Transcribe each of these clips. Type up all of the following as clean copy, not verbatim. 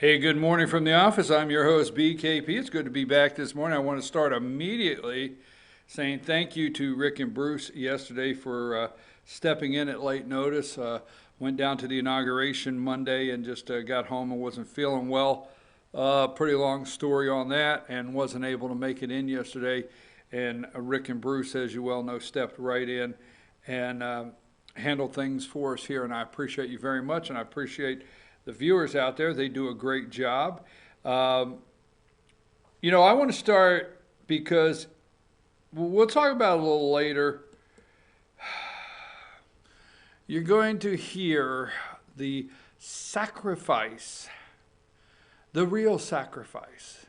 Hey, good morning from the office. I'm your host, BKP. It's good to be back this morning. I want to start immediately saying thank you to Rick and Bruce yesterday for stepping in at late notice. Went down to the inauguration Monday and just got home and wasn't feeling well. Pretty long story on that, and wasn't able to make it in yesterday. And Rick and Bruce, as you well know, stepped right in and handled things for us here. And I appreciate you very much, and I appreciate the viewers out there. They do a great job. I want to start because we'll talk about it a little later. You're going to hear the sacrifice, the real sacrifice,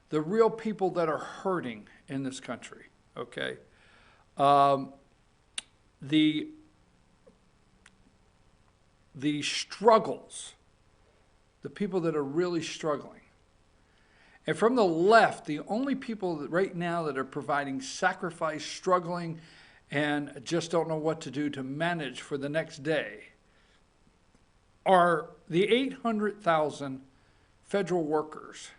the real people that are hurting in this country, okay? The struggles, the people that are really struggling. And from the left, the only people that right now that are providing sacrifice, struggling, and just don't know what to do to manage for the next day are the 800,000 federal workers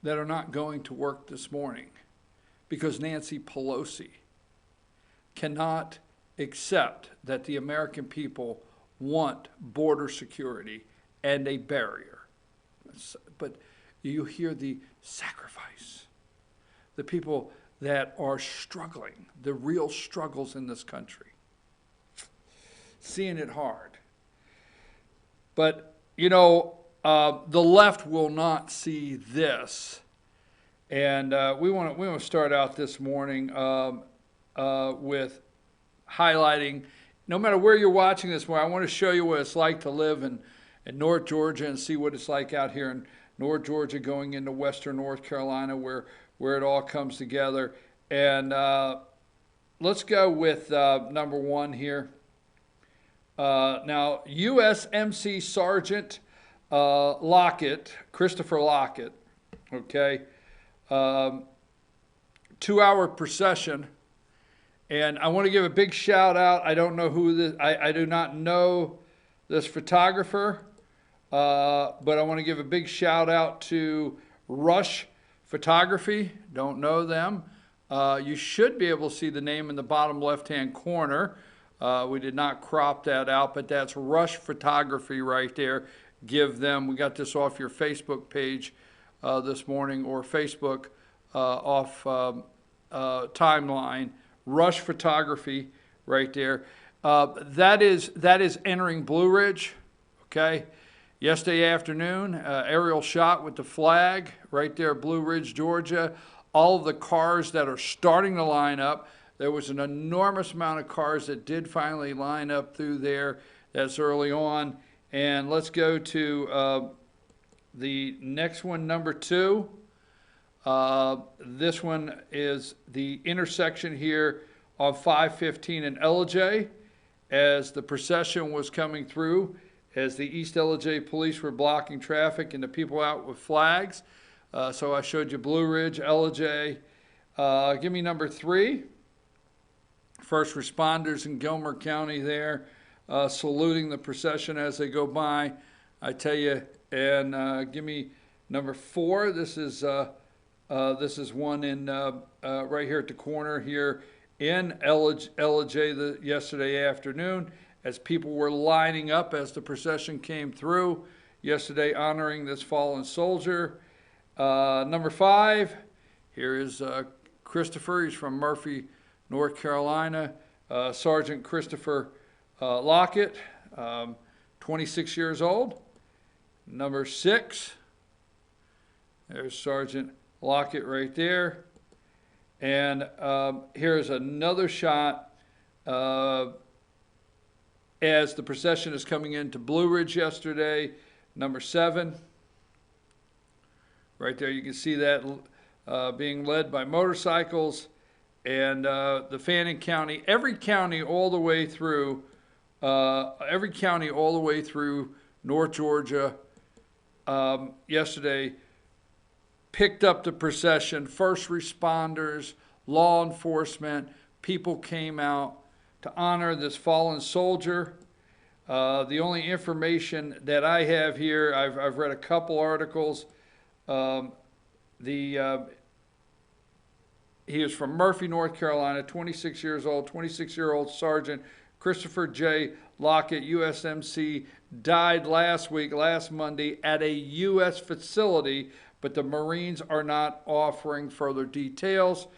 that are not going to work this morning because Nancy Pelosi cannot accept that the American people want border security and a barrier. But you hear the sacrifice, the people that are struggling, the real struggles in this country, seeing it hard. But, the left will not see this. And we want to start out this morning with highlighting, no matter where you're watching this, I want to show you what it's like to live in North Georgia and see what it's like out here in North Georgia going into western North Carolina where it all comes together. And let's go with number one here. Now, USMC Sergeant Lockett, Christopher Lockett, okay, 2-hour procession. And I want to give a big shout out. I don't know who this, I do not know this photographer, but I want to give a big shout out to Rush Photography. Don't know them. You should be able to see the name in the bottom left-hand corner. We did not crop that out, but that's Rush Photography right there. Give them, we got this off your Facebook page this morning, or Facebook off timeline. Rush Photography right there. That is entering Blue Ridge, okay? Yesterday afternoon, aerial shot with the flag right there, Blue Ridge, Georgia. All of the cars that are starting to line up. There was an enormous amount of cars that did finally line up through there. That's early on. And let's go to the next one, number 2. This one is the intersection here of 515 and LJ as the procession was coming through, as the East LJ police were blocking traffic and the people out with flags. So I showed you Blue Ridge, LJ. Give me number 3. First responders in Gilmer County there, saluting the procession as they go by. I tell you, and give me number 4. This is one in right here at the corner here in LJ yesterday afternoon, as people were lining up as the procession came through yesterday, honoring this fallen soldier. Number 5, here is Christopher. He's from Murphy, North Carolina. Sergeant Christopher Lockett, 26 years old. Number 6, there's Sergeant Lockett right there. And here's another shot as the procession is coming into Blue Ridge yesterday. Number 7. Right there, you can see that being led by motorcycles. And the Fannin County, every county all the way through North Georgia yesterday picked up the procession. First responders, law enforcement, people came out to honor this fallen soldier. The only information that I have here, I've read a couple articles. Um, the He is from Murphy, North Carolina, 26 years old, 26-year-old Sergeant Christopher J. Lockett, USMC, died last Monday at a U.S. facility, but the Marines are not offering further details.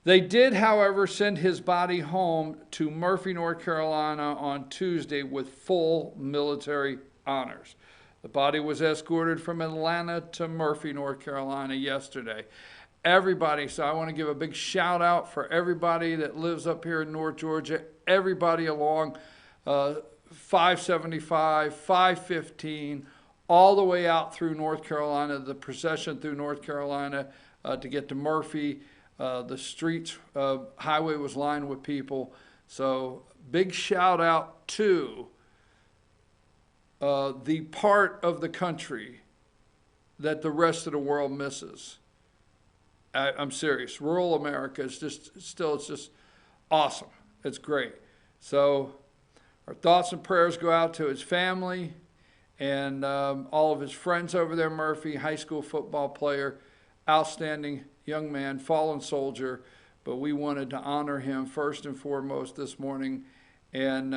They did, however, send his body home to Murphy, North Carolina on Tuesday with full military honors. The body was escorted from Atlanta to Murphy, North Carolina yesterday. Everybody, so I want to give a big shout out for everybody that lives up here in North Georgia, everybody along 575, 515, all the way out through North Carolina, the procession through North Carolina to get to Murphy. The streets, highway was lined with people. So big shout out to the part of the country that the rest of the world misses. I'm serious. Rural America is it's just awesome. It's great. So our thoughts and prayers go out to his family and all of his friends over there. Murphy, high school football player, outstanding young man, fallen soldier. But we wanted to honor him first and foremost this morning. And,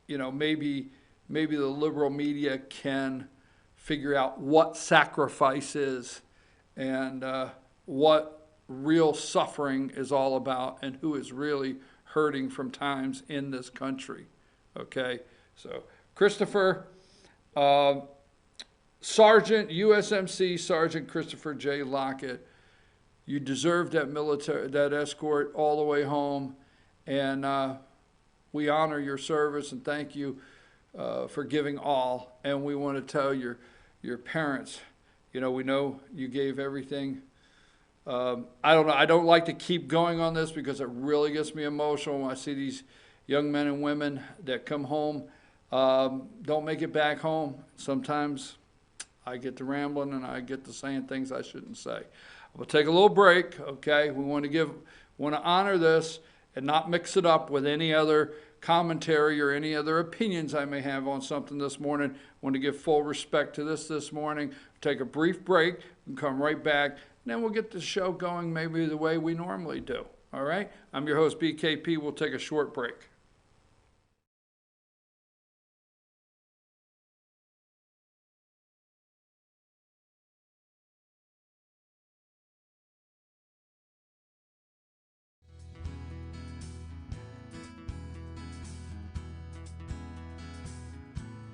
maybe the liberal media can figure out what sacrifice is and what real suffering is all about and who is really hurting from times in this country. Okay, so Christopher, Sergeant, USMC Sergeant Christopher J. Lockett, you deserve that escort all the way home, and we honor your service and thank you for giving all. And we want to tell your parents, we know you gave everything. I don't know. I don't like to keep going on this because it really gets me emotional when I see these young men and women that come home, don't make it back home. Sometimes I get to rambling and I get to saying things I shouldn't say. We'll take a little break, okay? We want to honor this and not mix it up with any other commentary or any other opinions I may have on something this morning. Want to give full respect to this morning. Take a brief break and come right back. And then we'll get the show going maybe the way we normally do. All right? I'm your host, BKP. We'll take a short break.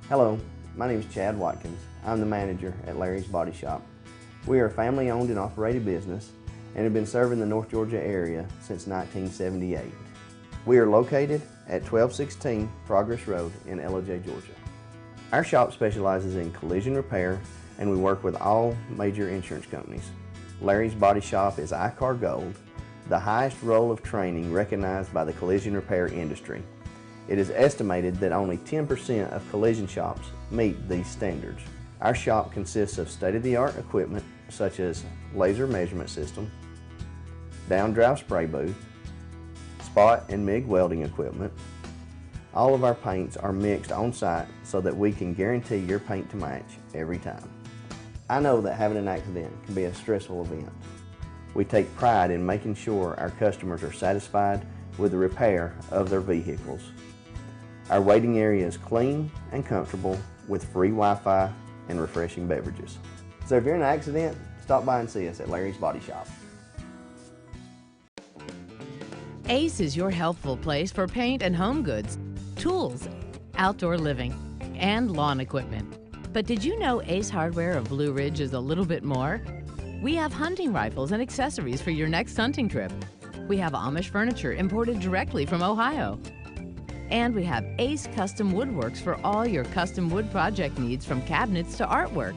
Hello, my name is Chad Watkins. I'm the manager at Larry's Body Shop. We are a family-owned and operated business and have been serving the North Georgia area since 1978. We are located at 1216 Progress Road in LJ, Georgia. Our shop specializes in collision repair and we work with all major insurance companies. Larry's Body Shop is ICAR Gold, the highest role of training recognized by the collision repair industry. It is estimated that only 10% of collision shops meet these standards. Our shop consists of state-of-the-art equipment such as laser measurement system, down-drive spray booth, spot and MIG welding equipment. All of our paints are mixed on site so that we can guarantee your paint to match every time. I know that having an accident can be a stressful event. We take pride in making sure our customers are satisfied with the repair of their vehicles. Our waiting area is clean and comfortable with free Wi-Fi and refreshing beverages. So if you're in an accident, stop by and see us at Larry's Body Shop. Ace is your helpful place for paint and home goods, tools, outdoor living, and lawn equipment. But did you know Ace Hardware of Blue Ridge is a little bit more? We have hunting rifles and accessories for your next hunting trip. We have Amish furniture imported directly from Ohio. And we have Ace Custom Woodworks for all your custom wood project needs from cabinets to artwork.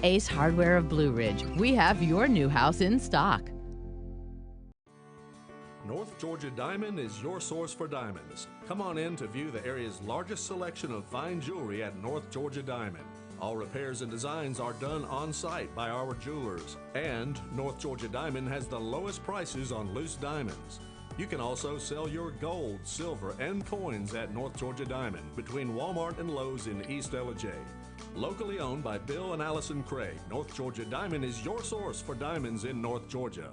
Ace Hardware of Blue Ridge, we have your new house in stock. North Georgia Diamond is your source for diamonds. Come on in to view the area's largest selection of fine jewelry at North Georgia Diamond. All repairs and designs are done on site by our jewelers. And North Georgia Diamond has the lowest prices on loose diamonds. You can also sell your gold, silver, and coins at North Georgia Diamond between Walmart and Lowe's in East LJ. Locally owned by Bill and Allison Craig, North Georgia Diamond is your source for diamonds in North Georgia.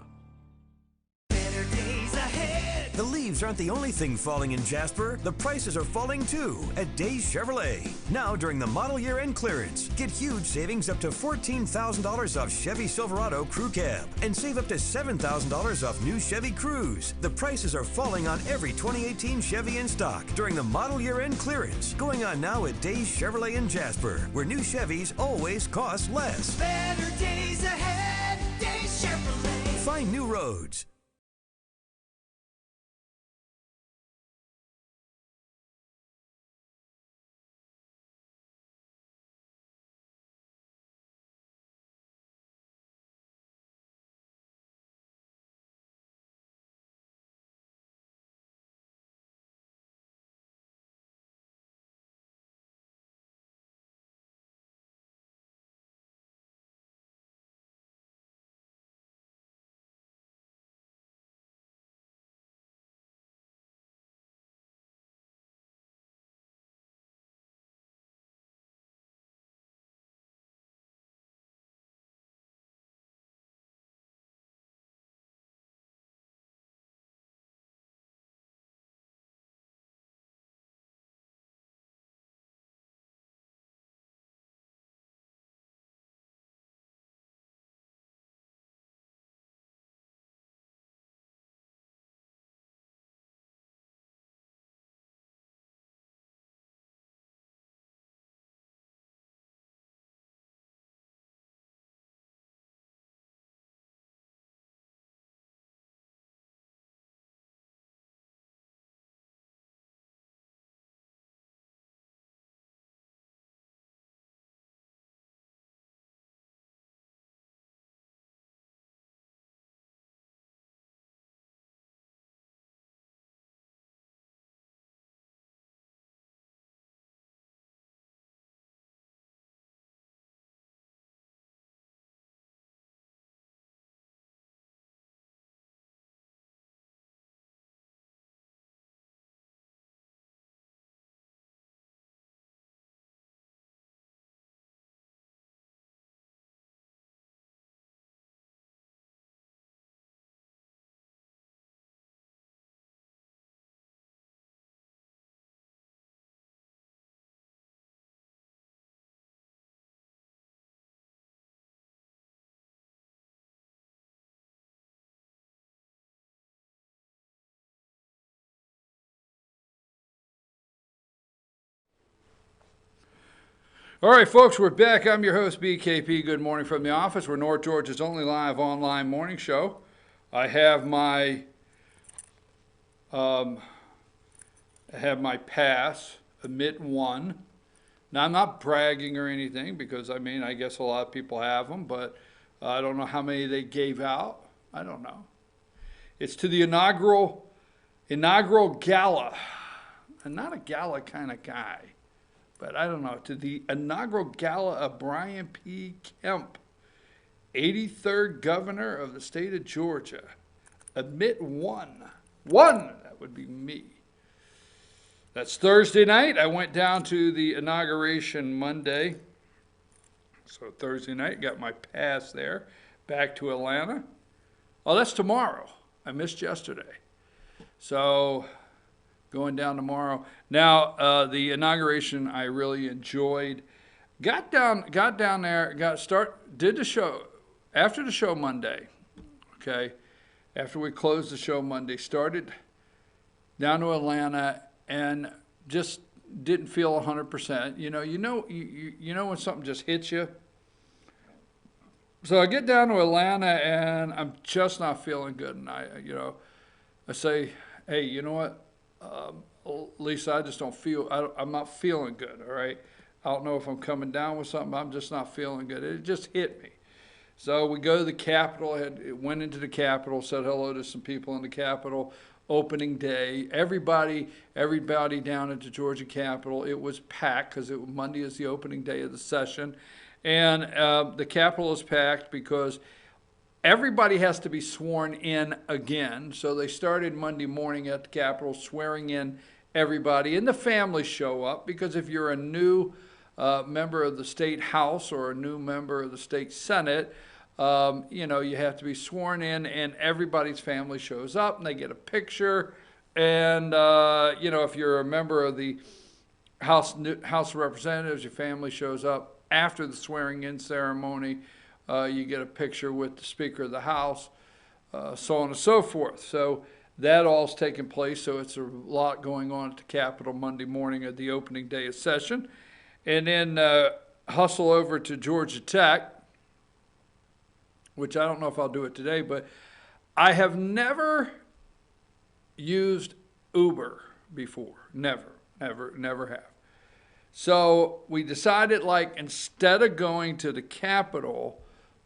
Better days ahead. The leaves aren't the only thing falling in Jasper. The prices are falling too at Days Chevrolet. Now during the model year end clearance, get huge savings up to $14,000 off Chevy Silverado Crew Cab and save up to $7,000 off new Chevy Cruze. The prices are falling on every 2018 Chevy in stock during the model year end clearance, going on now at Days Chevrolet in Jasper, where new Chevys always cost less. Better days ahead. Days Chevrolet. Find new roads. All right, folks, we're back. I'm your host, BKP. Good morning from the office. We're North Georgia's only live online morning show. I have my pass, admit one. Now, I'm not bragging or anything because, I mean, I guess a lot of people have them, but I don't know how many they gave out. I don't know. It's to the inaugural gala. I'm not a gala kind of guy. But I don't know, to the inaugural gala of Brian P. Kemp, 83rd governor of the state of Georgia. Admit one. One, that would be me. That's Thursday night. I went down to the inauguration Monday. So Thursday night, got my pass there, back to Atlanta. Oh, that's tomorrow. I missed yesterday. So going down tomorrow. Now, the inauguration I really enjoyed. Got down there, did the show, after the show Monday, okay? After we closed the show Monday, started down to Atlanta and just didn't feel 100%. You know when something just hits you? So I get down to Atlanta and I'm just not feeling good. And I say, hey, you know what? Lisa, I just don't feel, I'm not feeling good, all right? I don't know if I'm coming down with something, I'm just not feeling good. It just hit me. So we go to the Capitol, went into the Capitol, said hello to some people in the Capitol, opening day. Everybody down at the Georgia Capitol, it was packed because Monday is the opening day of the session. And the Capitol is packed because everybody has to be sworn in again. So they started Monday morning at the Capitol swearing in everybody, and the families show up, because if you're a new member of the state house or a new member of the state senate, you know, you have to be sworn in, and everybody's family shows up and they get a picture. And you know, if you're a member of the House of Representatives, your family shows up after the swearing in ceremony. You get a picture with the Speaker of the House, so on and so forth. So that all's taking place. So it's a lot going on at the Capitol Monday morning at the opening day of session. And then hustle over to Georgia Tech, which I don't know if I'll do it today, but I have never used Uber before. Never have. So we decided, like, instead of going to the Capitol,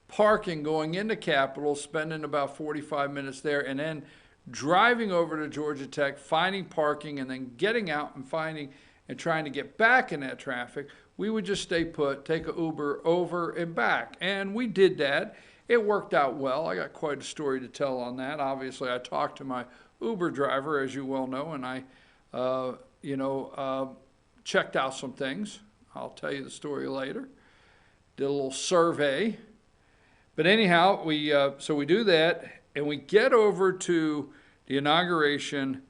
parking, going into Capitol, spending about 45 minutes there, and then driving over to Georgia Tech, finding parking, and then getting out and finding and trying to get back in that traffic, we would just stay put, take an Uber over and back. And we did that. It worked out well. I got quite a story to tell on that. Obviously, I talked to my Uber driver, as you well know, and I, checked out some things. I'll tell you the story later. Did a little survey. But anyhow, so we do that, and we get over to the inauguration,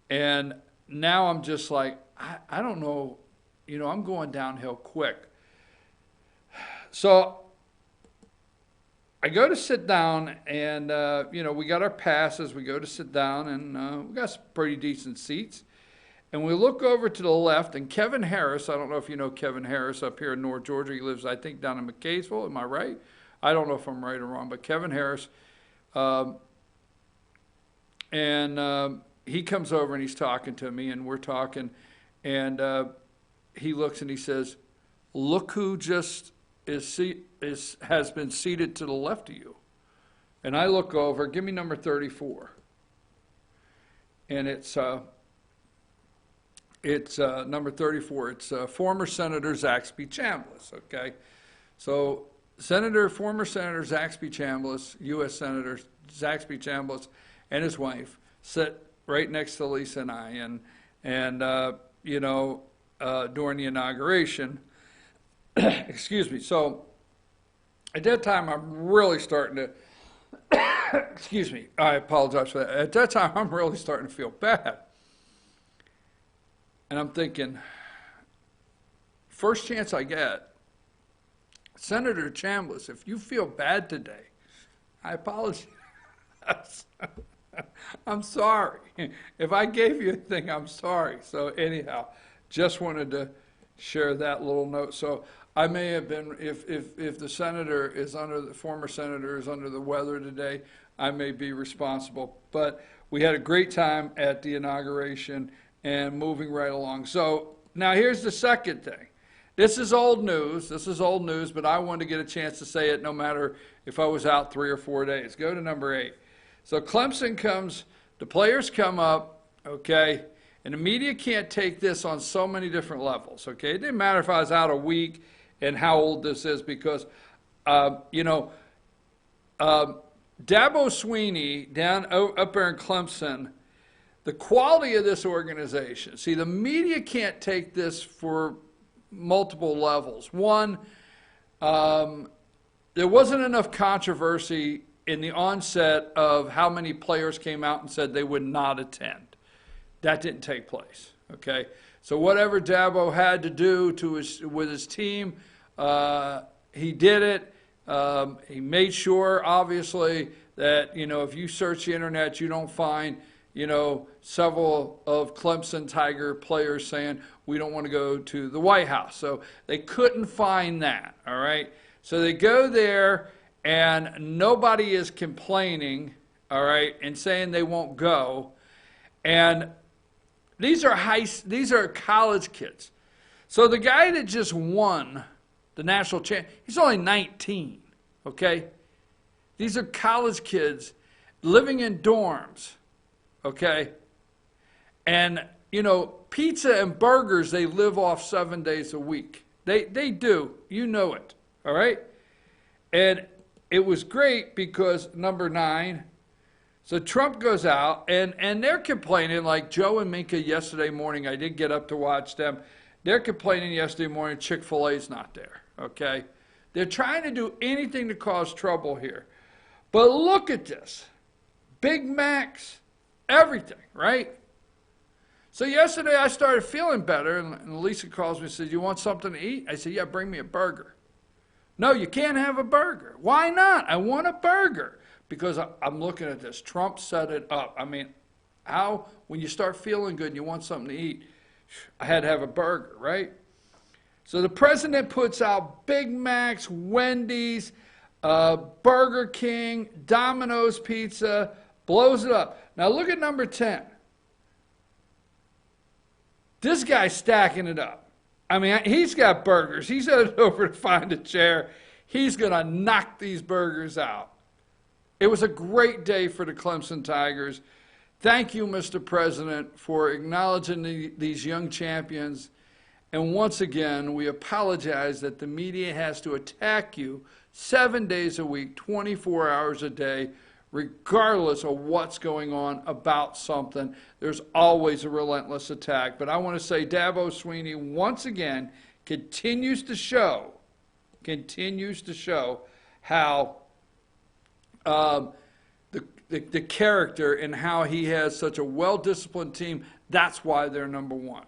and now I'm just like, I don't know, you know, I'm going downhill quick. So I go to sit down, and, you know, we got our passes. We go to sit down, and we got some pretty decent seats. And we look over to the left, and Kevin Harris, I don't know if you know Kevin Harris up here in North Georgia. He lives, I think, down in McCaysville. Am I right? I don't know if I'm right or wrong, but Kevin Harris, he comes over and he's talking to me, and we're talking, and he looks and he says, "Look who just has been seated to the left of you." And I look over, give me number 34, and it's number 34. It's former Senator Zaxby Chambliss. Okay, so former Senator Zaxby Chambliss, U.S. Senator Zaxby Chambliss, and his wife sit right next to Lisa and I, and during the inauguration. Excuse me. So at that time, I'm really starting to. Excuse me. I apologize for that. At that time, I'm really starting to feel bad, and I'm thinking, first chance I get, Senator Chambliss, if you feel bad today, I apologize. I'm sorry. If I gave you a thing, I'm sorry. So anyhow, just wanted to share that little note. So I may have been, if the former senator is under the weather today, I may be responsible. But we had a great time at the inauguration and moving right along. So now here's the second thing. This is old news, but I wanted to get a chance to say it no matter if I was out 3 or 4 days. Go to number 8. So Clemson comes, the players come up, okay, and the media can't take this on so many different levels, okay? It didn't matter if I was out a week and how old this is, because, Dabo Sweeney down up there in Clemson, the quality of this organization, see, the media can't take this for multiple levels. One, there wasn't enough controversy in the onset of how many players came out and said they would not attend. That didn't take place, okay? So whatever Dabo had to do with his team, he did it. He made sure, obviously, that, if you search the internet, you don't find, several of Clemson Tiger players saying, we don't want to go to the White House. So they couldn't find that, all right? So they go there, and nobody is complaining, all right, and saying they won't go. And these are college kids. So the guy that just won the national championship, he's only 19, okay? These are college kids living in dorms, okay? And, pizza and burgers, they live off 7 days a week. They do. You know it, all right? And it was great because number 9, so Trump goes out and they're complaining, like Joe and Minka yesterday morning, I did get up to watch them. They're complaining yesterday morning Chick-fil-A's not there, okay? They're trying to do anything to cause trouble here. But look at this. Big Macs, everything, right? So yesterday I started feeling better, and Lisa calls me and says, you want something to eat? I said, yeah, bring me a burger. No, you can't have a burger. Why not? I want a burger. Because I'm looking at this. Trump set it up. I mean, how, when you start feeling good and you want something to eat, I had to have a burger, right? So the president puts out Big Macs, Wendy's, Burger King, Domino's Pizza, blows it up. Now look at number 10. This guy's stacking it up. I mean, he's got burgers. He's headed over to find a chair. He's going to knock these burgers out. It was a great day for the Clemson Tigers. Thank you, Mr. President, for acknowledging these young champions. And once again, we apologize that the media has to attack you 7 days a week, 24 hours a day, regardless of what's going on about something. There's always a relentless attack. But I want to say Dabo Swinney, once again, continues to show how the character and how he has such a well-disciplined team. That's why they're number 1.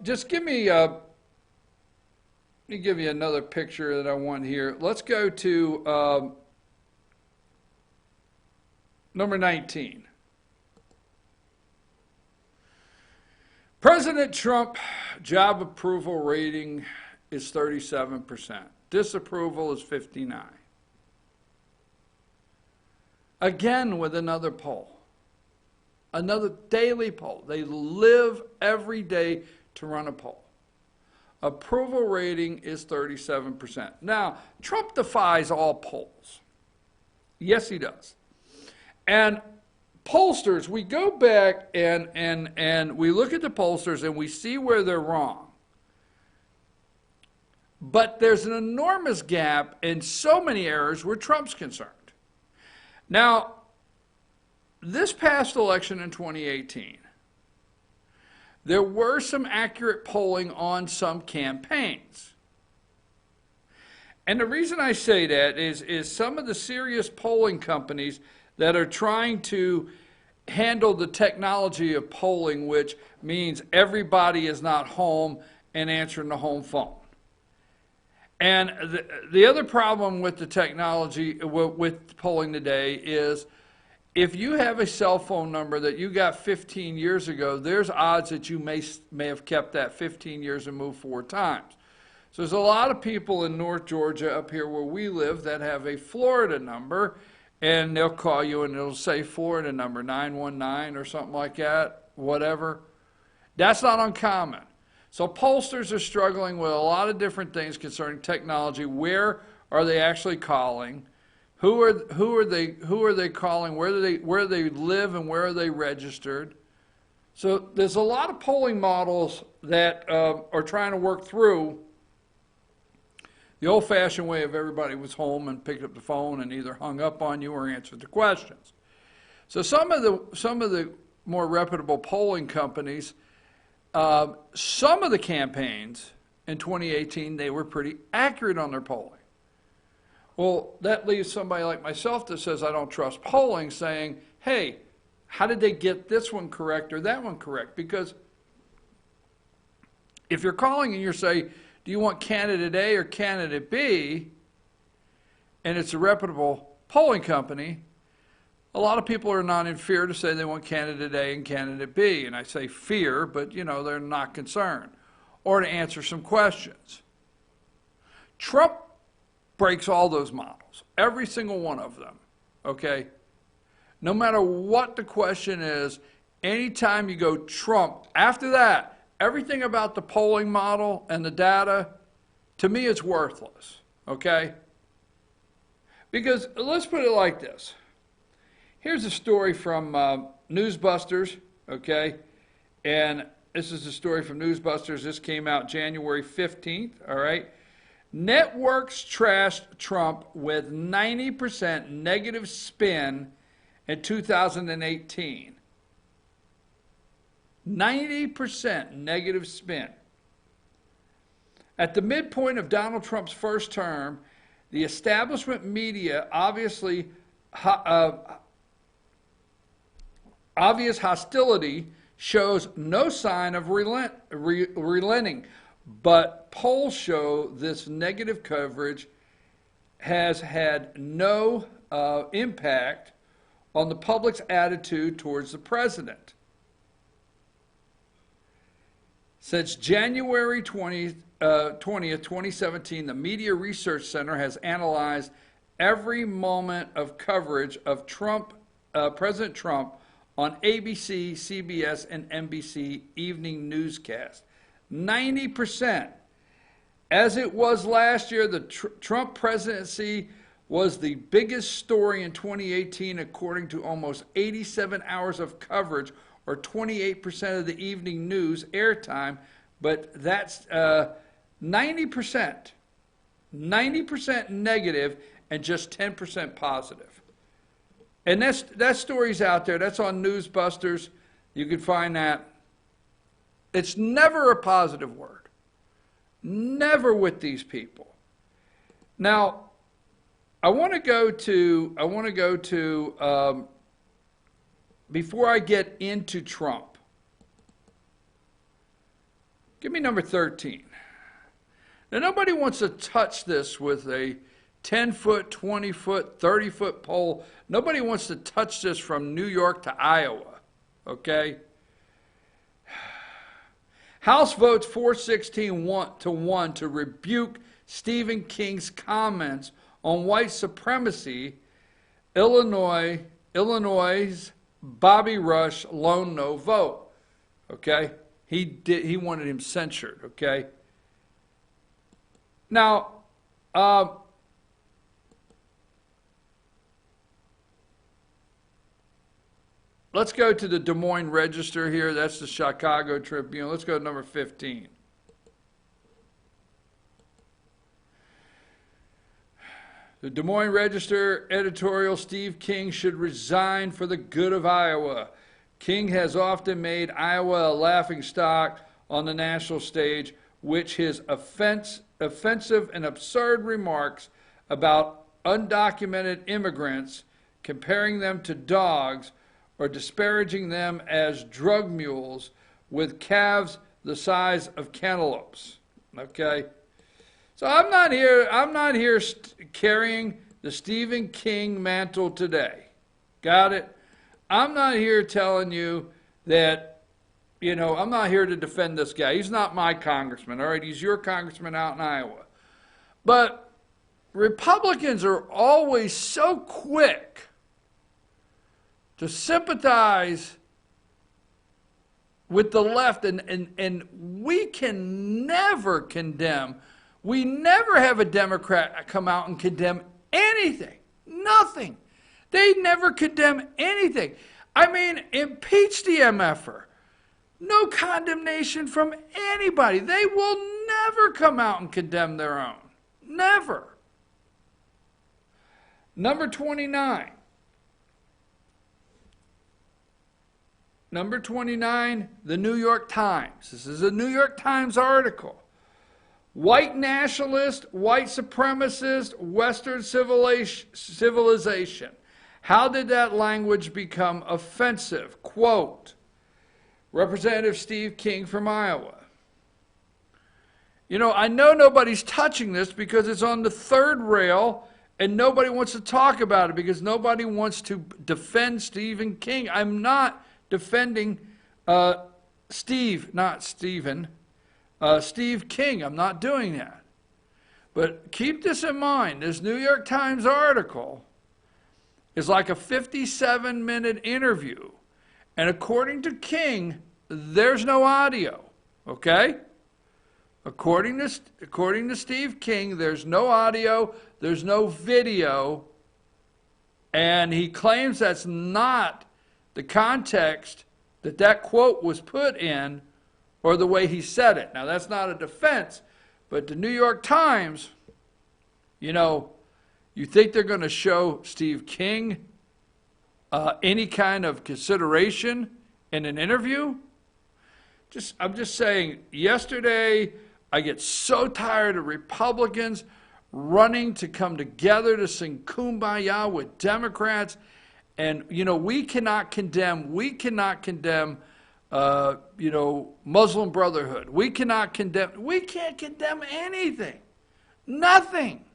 Just give me, let me give you another picture that I want here. Let's go to number 19. President Trump job approval rating is 37%. Disapproval is 59%. Again with another poll. Another daily poll. They live every day to run a poll. Approval rating is 37%. Now, Trump defies all polls. Yes, he does. And pollsters, we go back and we look at the pollsters and we see where they're wrong. But there's an enormous gap and so many errors where Trump's concerned. Now, this past election in 2018, there were some accurate polling on some campaigns. And the reason I say that is some of the serious polling companies that are trying to handle the technology of polling, which means everybody is not home and answering the home phone. And the other problem with the technology, with polling today, is if you have a cell phone number that you got 15 years ago, there's odds that you may have kept that 15 years and moved 4 times. So there's a lot of people in North Georgia up here where we live that have a Florida number, and they'll call you and it'll say Florida number 919 or something like that, whatever. That's not uncommon. So pollsters are struggling with a lot of different things concerning technology. Where are they actually calling? Who are they calling? Where do they live and where are they registered? So there's a lot of polling models that are trying to work through the old-fashioned way of everybody was home and picked up the phone and either hung up on you or answered the questions. So some of the more reputable polling companies, some of the campaigns in 2018, they were pretty accurate on their polling. Well, that leaves somebody like myself that says I don't trust polling saying, hey, how did they get this one correct or that one correct? Because if you're calling and you're saying, do you want candidate A or candidate B, and it's a reputable polling company, a lot of people are not in fear to say they want candidate A and candidate B. And I say fear, but you know, they're not concerned. Or to answer some questions. Trump breaks all those models, every single one of them, okay? No matter what the question is, anytime you go Trump, after that, everything about the polling model and the data, to me, it's worthless, okay? Because let's put it like this. Here's a story from Newsbusters, okay? And this is a story from Newsbusters. This came out January 15th, all right? Networks trashed Trump with 90% negative spin in 2018. 90% negative spin. At the midpoint of Donald Trump's first term, the establishment media obvious hostility shows no sign of relenting, but polls show this negative coverage has had no impact on the public's attitude towards the president. Since January 20th, 2017, the Media Research Center has analyzed every moment of coverage of President Trump on ABC, CBS, and NBC evening newscasts. 90%. As it was last year, the Trump presidency was the biggest story in 2018, according to almost 87 hours of coverage, or 28% of the evening news airtime, but that's 90%. 90% negative and just 10% positive. And that story's out there. That's on Newsbusters. You can find that. It's never a positive word. Never with these people. Now, I want to go to before I get into Trump, give me number 13. Now, nobody wants to touch this with a 10-foot, 20-foot, 30-foot pole. Nobody wants to touch this from New York to Iowa, okay? House votes 416-1 to rebuke Stephen King's comments on white supremacy. Illinois' Bobby Rush lone no vote. Okay, he wanted him censured. Okay. Now, let's go to the Des Moines Register here. That's the Chicago Tribune. Let's go to number 15. The Des Moines Register editorial, Steve King should resign for the good of Iowa. King has often made Iowa a laughingstock on the national stage, which his offensive and absurd remarks about undocumented immigrants, comparing them to dogs, or disparaging them as drug mules with calves the size of cantaloupes. Okay? So I'm not here carrying the Stephen King mantle today. Got it? I'm not here telling you that, I'm not here to defend this guy. He's not my congressman, all right? He's your congressman out in Iowa. But Republicans are always so quick to sympathize with the left, and we can never condemn. We never have a Democrat come out and condemn anything. Nothing. They never condemn anything. I mean, impeach the MFer. No condemnation from anybody. They will never come out and condemn their own. Never. Number 29. Number 29, the New York Times. This is a New York Times article. White nationalist, white supremacist, Western civilization. How did that language become offensive? Quote, Representative Steve King from Iowa. I know nobody's touching this because it's on the third rail and nobody wants to talk about it because nobody wants to defend Stephen King. I'm not defending Steve, not Stephen. Steve King. I'm not doing that. But keep this in mind. This New York Times article is like a 57-minute interview. And according to King, there's no audio. Okay? According to Steve King, there's no audio, there's no video. And he claims that's not the context that quote was put in, or the way he said it. Now, that's not a defense, but the New York Times, You know, you think they're going to show Steve King any kind of consideration in an interview? I'm just saying, yesterday I get so tired of Republicans running to come together to sing Kumbaya with Democrats. And, you know, we cannot condemn, you know, Muslim Brotherhood. We can't condemn anything. Nothing.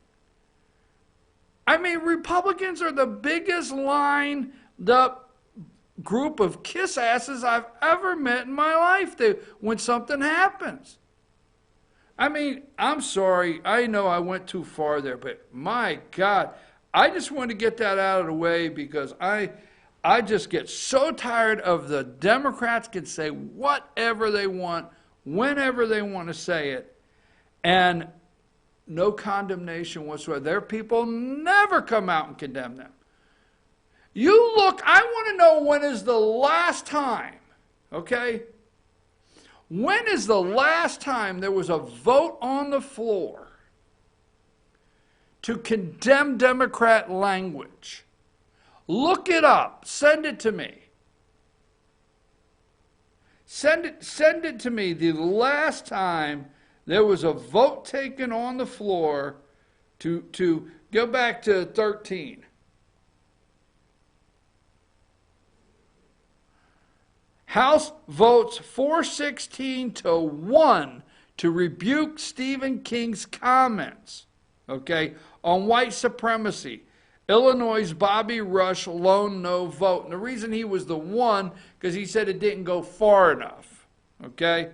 I mean, Republicans are the biggest lined up group of kiss asses I've ever met in my life when something happens. I mean, I'm sorry. I know I went too far there, but my God, I just want to get that out of the way because I just get so tired of the Democrats can say whatever they want, whenever they want to say it, and no condemnation whatsoever. Their people never come out and condemn them. You look, I want to know when is the last time, okay? When is the last time there was a vote on the floor to condemn Democrat language? Look it up. Send it to me. Send it to me the last time there was a vote taken on the floor to go back to 13. House votes 416-1 to rebuke Stephen King's comments, okay, on white supremacy. Illinois' Bobby Rush lone no vote. And the reason he was the one, because he said it didn't go far enough, okay?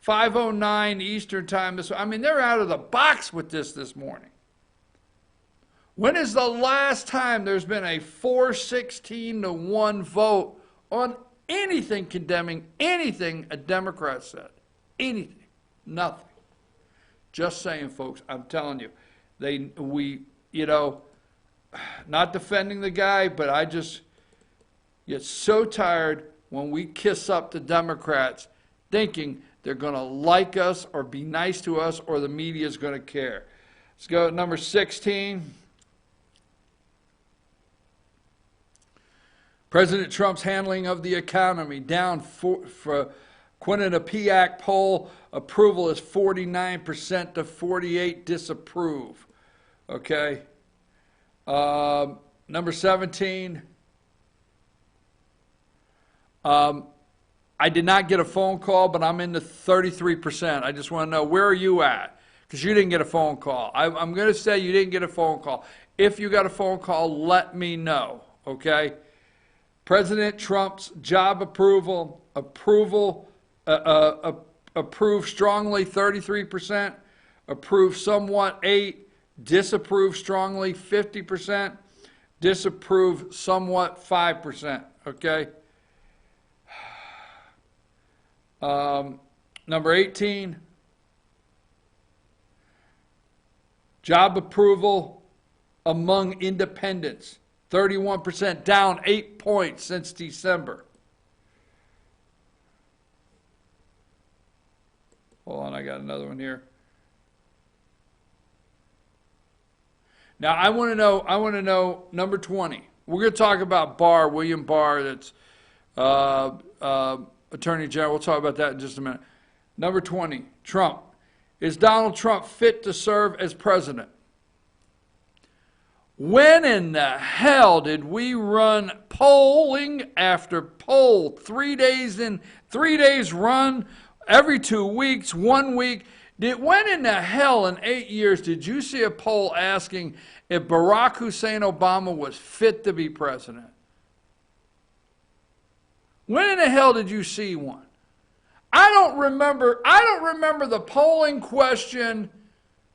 5:09 Eastern time. I mean, they're out of the box with this morning. When is the last time there's been a 416-1 vote on anything condemning anything a Democrat said? Anything. Nothing. Just saying, folks. I'm telling you. You know, not defending the guy, but I just get so tired when we kiss up the Democrats thinking they're going to like us or be nice to us or the media is going to care. Let's go to number 16. President Trump's handling of the economy down for Quinnipiac poll. Approval is 49% to 48% disapprove. Okay. Number 17. I did not get a phone call, but I'm in the 33%. I just want to know, where are you at? Because you didn't get a phone call. I'm going to say you didn't get a phone call. If you got a phone call, let me know. Okay. President Trump's job approved strongly 33%, approved somewhat 8%, disapproved strongly 50%, disapproved somewhat 5%, okay? Number 18, job approval among independents. 31%, down 8 points since December. Hold on, I got another one here. Now, I want to know number 20. We're going to talk about Barr, William Barr, that's Attorney General. We'll talk about that in just a minute. Number 20, Trump. Is Donald Trump fit to serve as president? When in the hell did we run polling after poll? 3 days in, 3 days run, every 2 weeks, 1 week. When in the hell in 8 years did you see a poll asking if Barack Hussein Obama was fit to be president? When in the hell did you see one? I don't remember the polling question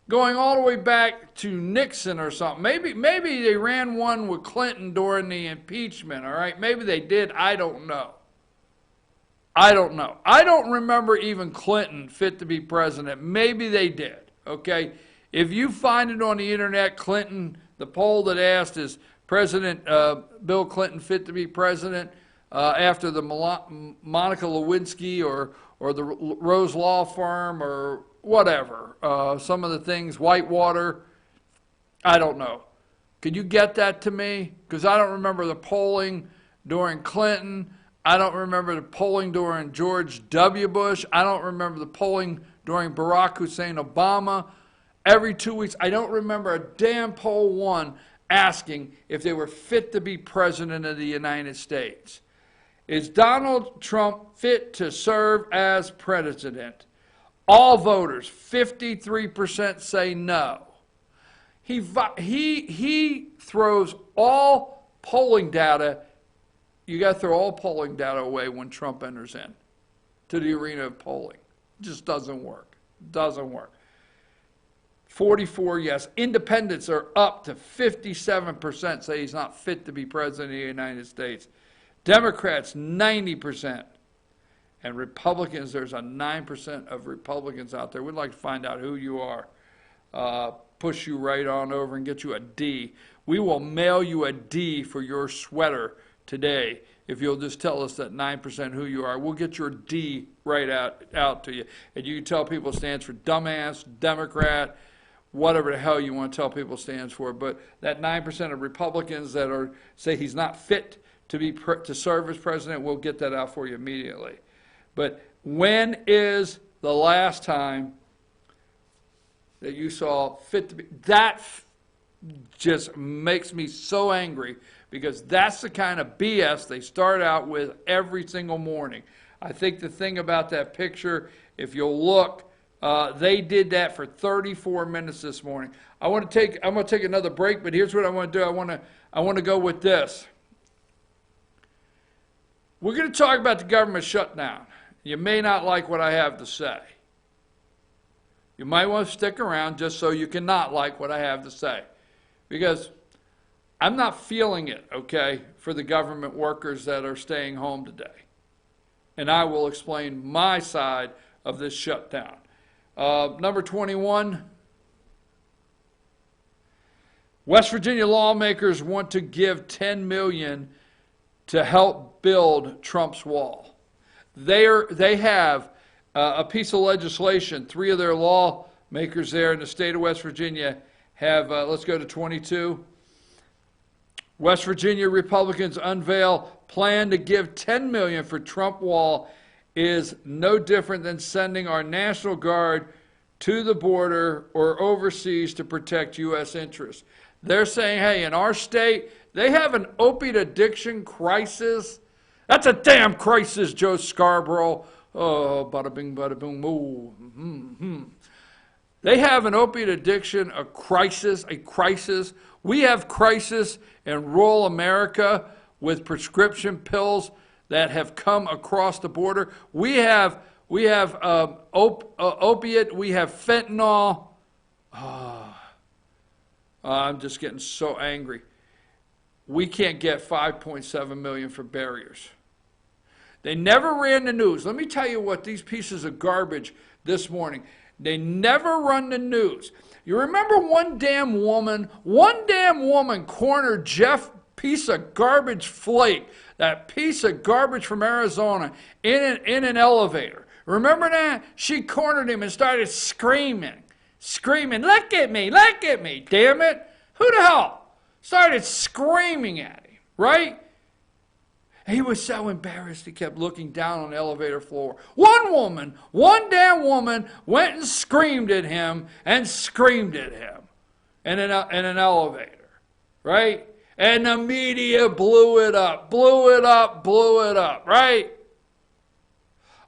going all the way back to Nixon or something. Maybe they ran one with Clinton during the impeachment, all right? Maybe they did. I don't know. I don't remember even Clinton fit to be president. Maybe they did, okay? If you find it on the internet, Clinton, the poll that asked, is President Bill Clinton fit to be president after the Monica Lewinsky or the Rose Law Firm or whatever, some of the things, Whitewater, I don't know. Could you get that to me? Because I don't remember the polling during Clinton. I don't remember the polling during George W. Bush. I don't remember the polling during Barack Hussein Obama. Every 2 weeks, I don't remember a damn poll one asking if they were fit to be president of the United States. Is Donald Trump fit to serve as president? All voters, 53% say no. He throws all polling data. You got to throw all polling data away when Trump enters in to the arena of polling. It just doesn't work. Doesn't work. 44 yes. Independents are up to 57% say he's not fit to be president of the United States. Democrats, 90%. And Republicans, there's a 9% of Republicans out there. We'd like to find out who you are. Push you right on over and get you a D. We will mail you a D for your sweater today if you'll just tell us that 9% who you are. We'll get your D right out to you. And you can tell people it stands for dumbass, Democrat, whatever the hell you want to tell people it stands for. But that 9% of Republicans that say he's not fit to serve as president, we'll get that out for you immediately. But when is the last time that you saw fit to be? That just makes me so angry, because that's the kind of BS they start out with every single morning. I think the thing about that picture, if you'll look, they did that for 34 minutes this morning. I'm going to take another break, but here's what I want to do. I want to go with this. We're going to talk about the government shutdown. You may not like what I have to say. You might want to stick around just so you can not like what I have to say. Because I'm not feeling it, okay, for the government workers that are staying home today. And I will explain my side of this shutdown. Number 21, West Virginia lawmakers want to give $10 million to help build Trump's wall. They have a piece of legislation. 3 of their lawmakers there in the state of West Virginia have, let's go to 22. West Virginia Republicans unveil plan to give $10 million for Trump wall is no different than sending our National Guard to the border or overseas to protect U.S. interests. They're saying, hey, in our state, they have an opiate addiction crisis. That's a damn crisis, Joe Scarborough. Oh, bada bing, bada boom, ooh. Mm-hmm. They have an opiate addiction, a crisis. We have crisis in rural America with prescription pills that have come across the border. We have opiate, we have fentanyl. I'm just getting so angry. We can't get $5.7 million for barriers. They never ran the news. Let me tell you what, these pieces of garbage this morning, they never run the news. You remember one damn woman cornered Jeff piece of garbage Flake, that piece of garbage from Arizona, in an elevator. Remember that? She cornered him and started screaming, look at me, damn it. Who the hell started screaming at him, right? He was so embarrassed he kept looking down on the elevator floor. One damn woman went and screamed at him in an elevator, right? And the media blew it up, right?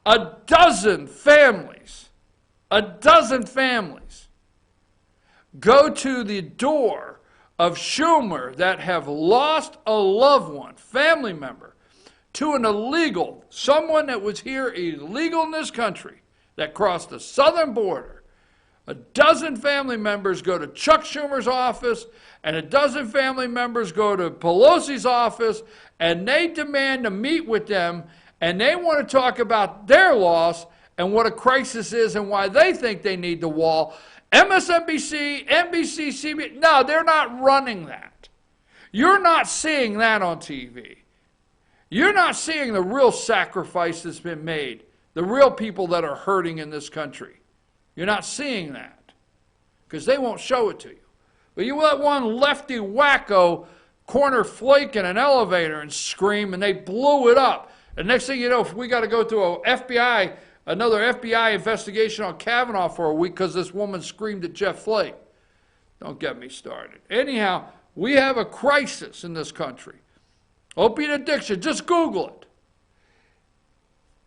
A dozen families go to the door of Schumer that have lost a loved one, family member, to an illegal, someone that was here illegal in this country, that crossed the southern border. A dozen family members go to Chuck Schumer's office, and a dozen family members go to Pelosi's office, and they demand to meet with them, and they want to talk about their loss and what a crisis is and why they think they need the wall. MSNBC, NBC, CBS, no, they're not running that. You're not seeing that on TV. You're not seeing the real sacrifice that's been made, the real people that are hurting in this country. You're not seeing that because they won't show it to you. But you let one lefty wacko corner flake in an elevator and scream, and they blew it up. And next thing you know, we got to go to another FBI investigation on Kavanaugh for a week because this woman screamed at Jeff Flake. Don't get me started. Anyhow, we have a crisis in this country. Opiate addiction, just Google it.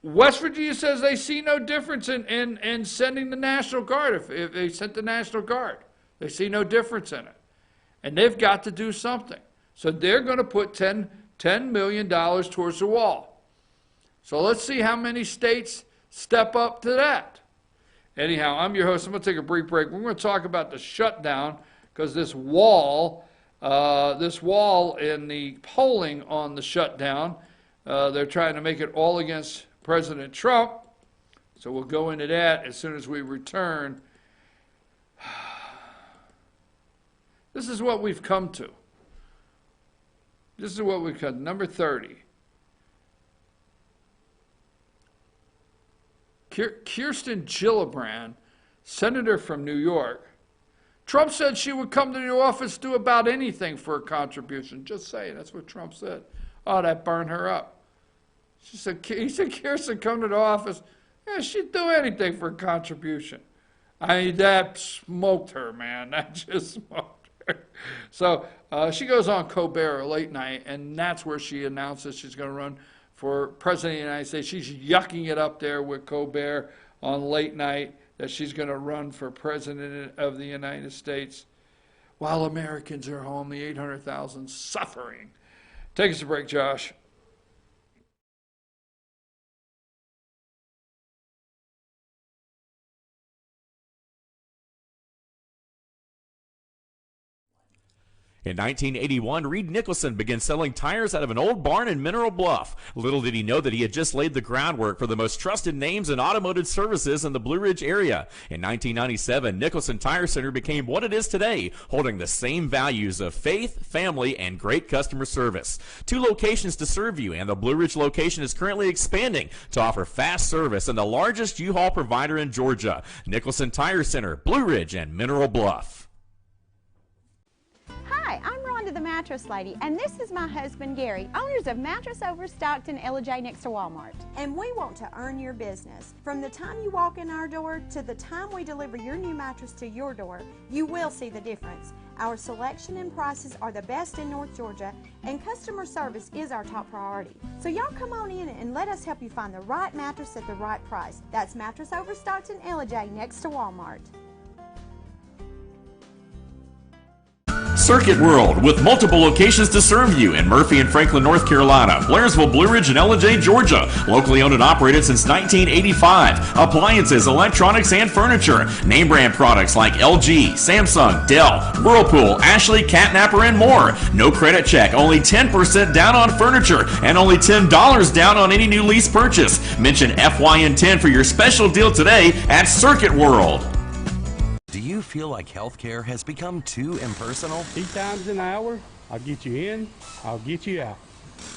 West Virginia says they see no difference in sending the National Guard. If they sent the National Guard, they see no difference in it. And they've got to do something. So they're going to put $10 million towards the wall. So let's see how many states step up to that. Anyhow, I'm your host. I'm going to take a brief break. We're going to talk about the shutdown because this wall in the polling on the shutdown, they're trying to make it all against President Trump. So we'll go into that as soon as we return. This is what we've come to. This is what we've come to. Number 30. Kirsten Gillibrand, senator from New York. Trump said she would come to the office, do about anything for a contribution. Just saying, that's what Trump said. Oh, that burned her up. He said, Kirsten, come to the office. Yeah, she'd do anything for a contribution. I mean, that smoked her, man. That just smoked her. So she goes on Colbert late night, and that's where she announces she's going to run for president of the United States. She's yucking it up there with Colbert on late night that she's going to run for president of the United States while Americans are home, the 800,000 suffering. Take us a break, Josh. In 1981, Reed Nicholson began selling tires out of an old barn in Mineral Bluff. Little did he know that he had just laid the groundwork for the most trusted names in automotive services in the Blue Ridge area. In 1997, Nicholson Tire Center became what it is today, holding the same values of faith, family, and great customer service. 2 locations to serve you, and the Blue Ridge location is currently expanding to offer fast service and the largest U-Haul provider in Georgia. Nicholson Tire Center, Blue Ridge, and Mineral Bluff. Hi, I'm Rhonda the Mattress Lady, and this is my husband Gary, owners of Mattress Overstocked in LJ next to Walmart. And we want to earn your business. From the time you walk in our door to the time we deliver your new mattress to your door, you will see the difference. Our selection and prices are the best in North Georgia, and customer service is our top priority. So y'all come on in and let us help you find the right mattress at the right price. That's Mattress Overstocked in LJ next to Walmart. Circuit World, with multiple locations to serve you in Murphy and Franklin, North Carolina, Blairsville, Blue Ridge, and LJ, Georgia. Locally owned and operated since 1985. Appliances, electronics, and furniture. Name brand products like LG, Samsung, Dell, Whirlpool, Ashley, Catnapper, and more. No credit check, only 10% down on furniture, and only $10 down on any new lease purchase. Mention FYN10 for your special deal today at Circuit World. Do you feel like healthcare has become too impersonal? 3 times an hour, I'll get you in, I'll get you out.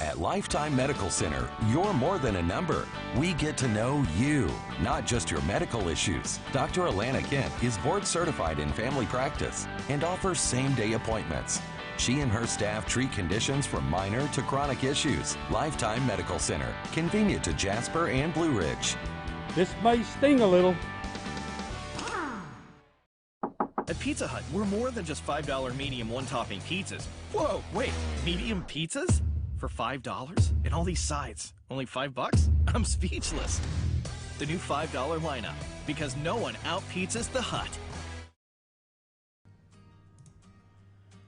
At Lifetime Medical Center, you're more than a number. We get to know you, not just your medical issues. Dr. Alana Kent is board certified in family practice and offers same-day appointments. She and her staff treat conditions from minor to chronic issues. Lifetime Medical Center, convenient to Jasper and Blue Ridge. This may sting a little. At Pizza Hut, we're more than just $5 medium one-topping pizzas. Whoa, wait, medium pizzas? For $5? And all these sides, only $5? I'm speechless. The new $5 lineup, because no one out-pizzas the Hut.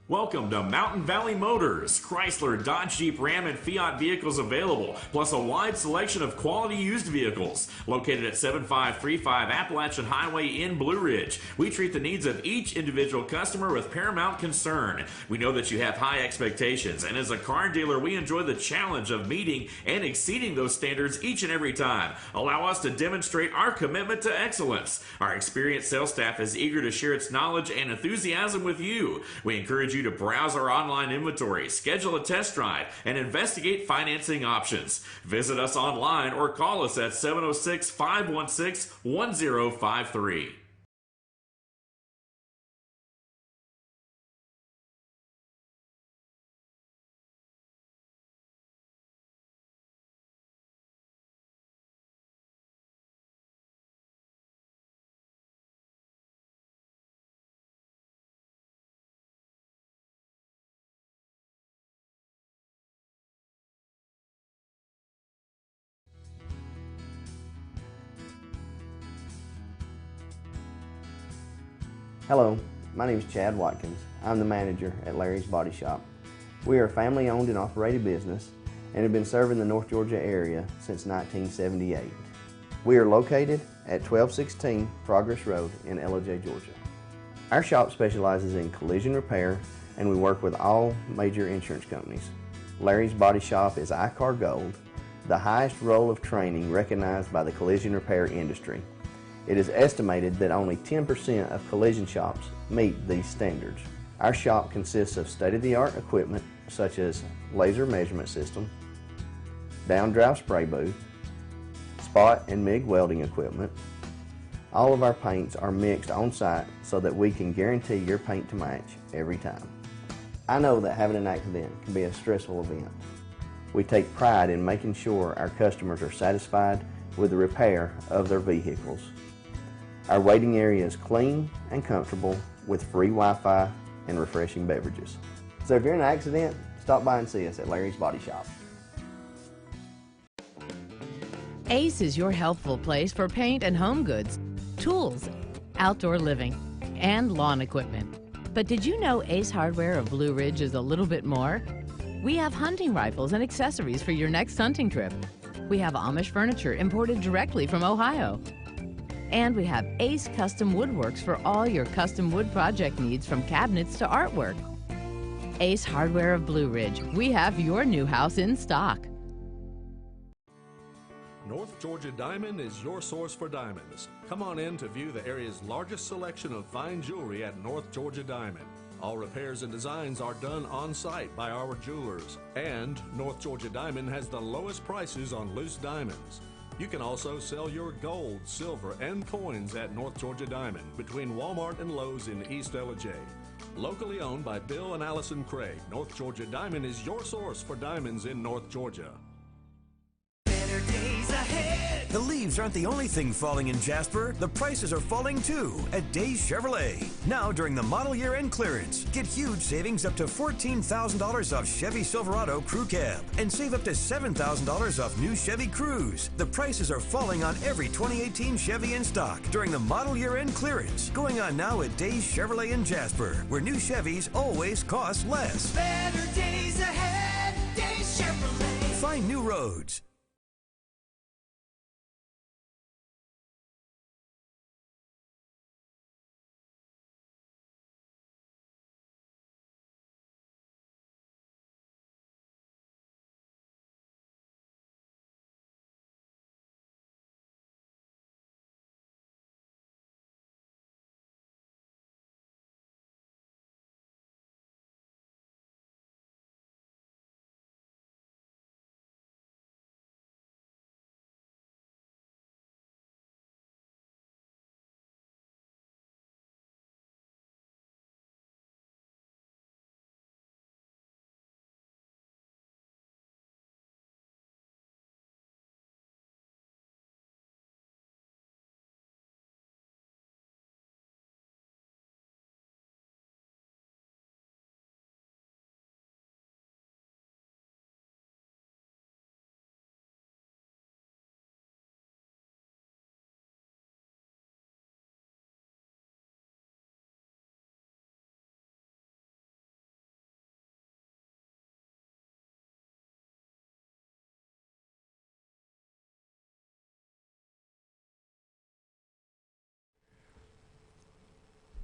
Welcome to Mountain Valley Motors. Chrysler, Dodge, Jeep, Ram, and Fiat vehicles available, plus a wide selection of quality used vehicles. Located at 7535 Appalachian Highway in Blue Ridge, we treat the needs of each individual customer with paramount concern. We know that you have high expectations, and as a car dealer, we enjoy the challenge of meeting and exceeding those standards each and every time. Allow us to demonstrate our commitment to excellence. Our experienced sales staff is eager to share its knowledge and enthusiasm with you. We encourage you to browse our online inventory, schedule a test drive, and investigate financing options. Visit us online or call us at 706-516-1053. Hello, my name is Chad Watkins. I'm the manager at Larry's Body Shop. We are a family-owned and operated business and have been serving the North Georgia area since 1978. We are located at 1216 Progress Road in Ellijay, Georgia. Our shop specializes in collision repair and we work with all major insurance companies. Larry's Body Shop is ICAR Gold, the highest role of training recognized by the collision repair industry. It is estimated that only 10% of collision shops meet these standards. Our shop consists of state-of-the-art equipment such as laser measurement system, down-drive spray booth, spot and MIG welding equipment. All of our paints are mixed on site so that we can guarantee your paint to match every time. I know that having an accident can be a stressful event. We take pride in making sure our customers are satisfied with the repair of their vehicles. Our waiting area is clean and comfortable with free Wi-Fi and refreshing beverages. So if you're in an accident, stop by and see us at Larry's Body Shop. Ace is your healthful place for paint and home goods, tools, outdoor living, and lawn equipment. But did you know Ace Hardware of Blue Ridge is a little bit more? We have hunting rifles and accessories for your next hunting trip. We have Amish furniture imported directly from Ohio. And we have Ace Custom Woodworks for all your custom wood project needs from cabinets to artwork. Ace Hardware of Blue Ridge, we have your new house in stock. North Georgia Diamond is your source for diamonds. Come on in to view the area's largest selection of fine jewelry at North Georgia Diamond. All repairs and designs are done on site by our jewelers. And North Georgia Diamond has the lowest prices on loose diamonds. You can also sell your gold, silver, and coins at North Georgia Diamond between Walmart and Lowe's in East Ellijay. Locally owned by Bill and Allison Craig, North Georgia Diamond is your source for diamonds in North Georgia. Better days ahead. The leaves aren't the only thing falling in Jasper. The prices are falling too at Days Chevrolet. Now during the model year end clearance, get huge savings up to $14,000 off Chevy Silverado Crew Cab and save up to $7,000 off new Chevy Cruze. The prices are falling on every 2018 Chevy in stock during the model year end clearance. Going on now at Days Chevrolet in Jasper, where new Chevys always cost less. Better days ahead. Days Chevrolet. Find new roads.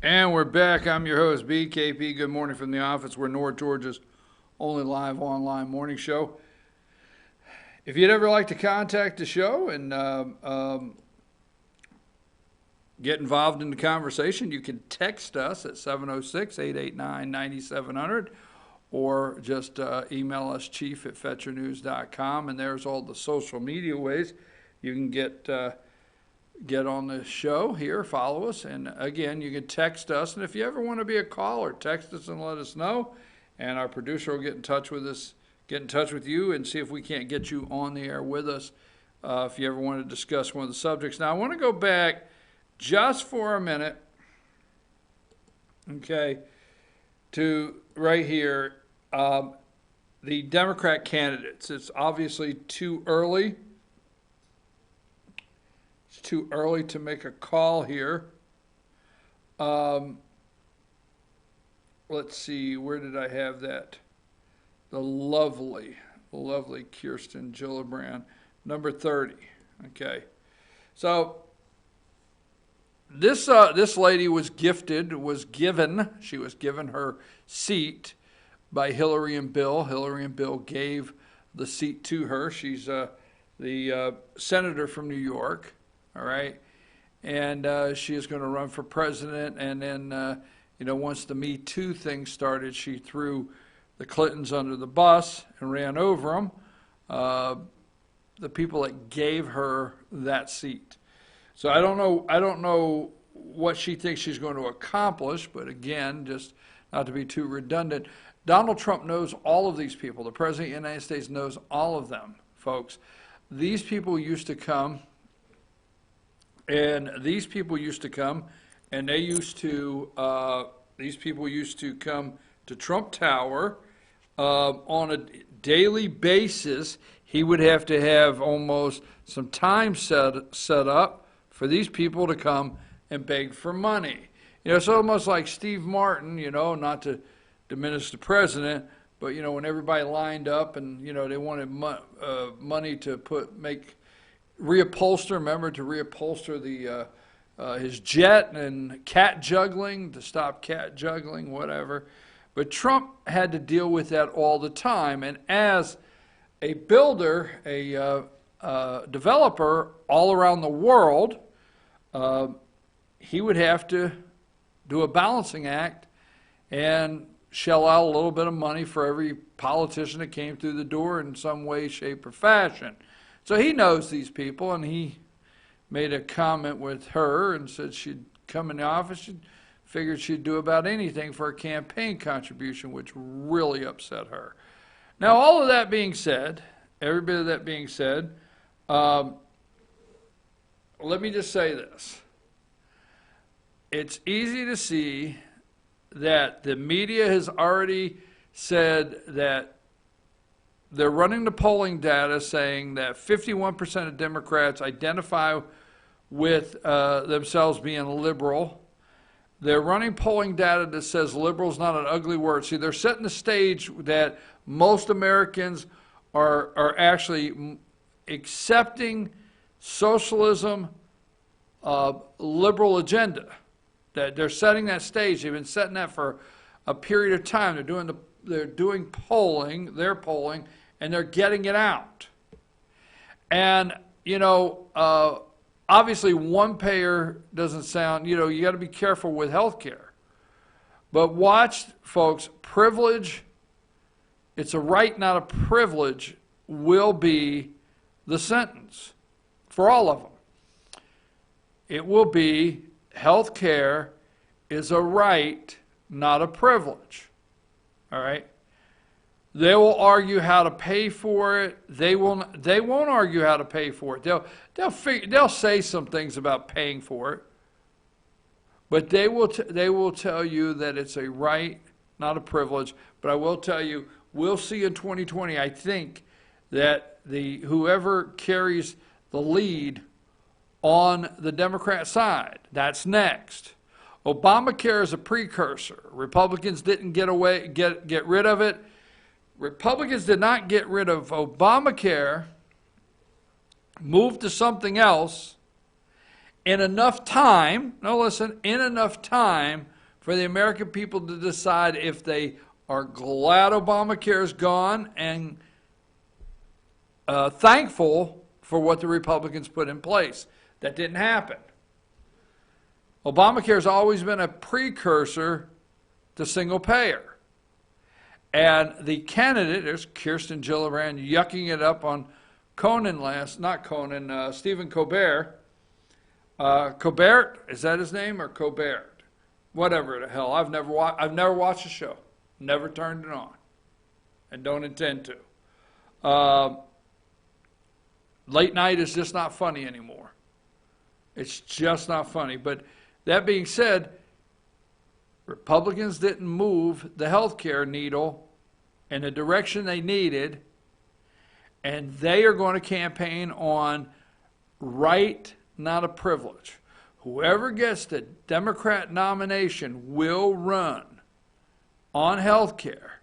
And we're back. I'm your host, BKP. Good morning from the office. We're North Georgia's only live online morning show. If you'd ever like to contact the show and get involved in the conversation, you can text us at 706-889-9700 or just email us chief@fetchernews.com. And there's all the social media ways you can get on the show here, follow us, and again, you can text us. And if you ever want to be a caller, text us and let us know, and our producer will get in touch with us, get in touch with you, and see if we can't get you on the air with us if you ever want to discuss one of the subjects. Now, I want to go back just for a minute, okay, to right here, the Democrat candidates. It's obviously too early. It's too early to make a call here. let's see, where did I have that? The lovely Kirsten Gillibrand, number 30. Okay. So this lady was she was given her seat by Hillary and Bill. Hillary and Bill gave the seat to her. She's the senator from New York, all right? And she is going to run for president. And then, once the Me Too thing started, she threw the Clintons under the bus and ran over them, the people that gave her that seat. So I don't know what she thinks she's going to accomplish, but again, just not to be too redundant, Donald Trump knows all of these people. The President of the United States knows all of them, folks. These people used to come, and they used to come to Trump Tower on a daily basis. He would have to have almost some time set up for these people to come and beg for money. It's almost like Steve Martin, not to diminish the president, but, when everybody lined up and, they wanted money to reupholster his jet and cat juggling, to stop cat juggling, whatever. But Trump had to deal with that all the time. And as a builder, a developer all around the world, he would have to do a balancing act and shell out a little bit of money for every politician that came through the door in some way, shape, or fashion. So he knows these people, and he made a comment with her and said she'd come in the office, she figured she'd do about anything for a campaign contribution, which really upset her. Now, all of that being said, every bit of that being said, let me just say this. It's easy to see that the media has already said that they're running the polling data saying that 51% of Democrats identify with themselves being liberal. They're running polling data that says liberal is not an ugly word. See, they're setting the stage that most Americans are actually accepting socialism, liberal agenda. That they're setting that stage. They've been setting that for a period of time. They're doing polling, and they're getting it out. And obviously one payer doesn't sound. You got to be careful with health care. But watch, folks. Privilege. It's a right, not a privilege. Will be the sentence for all of them. It will be. Health care is a right, not a privilege. All right? They will argue how to pay for it. They won't argue how to pay for it. They'll say some things about paying for it, but they will tell you that it's a right, not a privilege. But I will tell you, we'll see in 2020. I think that whoever carries the lead on the Democrat side, that's next. Obamacare is a precursor. Republicans didn't get rid of it. Republicans did not get rid of Obamacare, moved to something else in enough time, in enough time for the American people to decide if they are glad Obamacare is gone and thankful for what the Republicans put in place. That didn't happen. Obamacare has always been a precursor to single payer. And the candidate, there's Kirsten Gillibrand yucking it up on Stephen Colbert. Colbert, is that his name, or Colbert? Whatever the hell. I've never watched the show. Never turned it on. And don't intend to. Late night is just not funny anymore. It's just not funny. But that being said, Republicans didn't move the health care needle in the direction they needed, and they are going to campaign on right, not a privilege. Whoever gets the Democrat nomination will run on health care.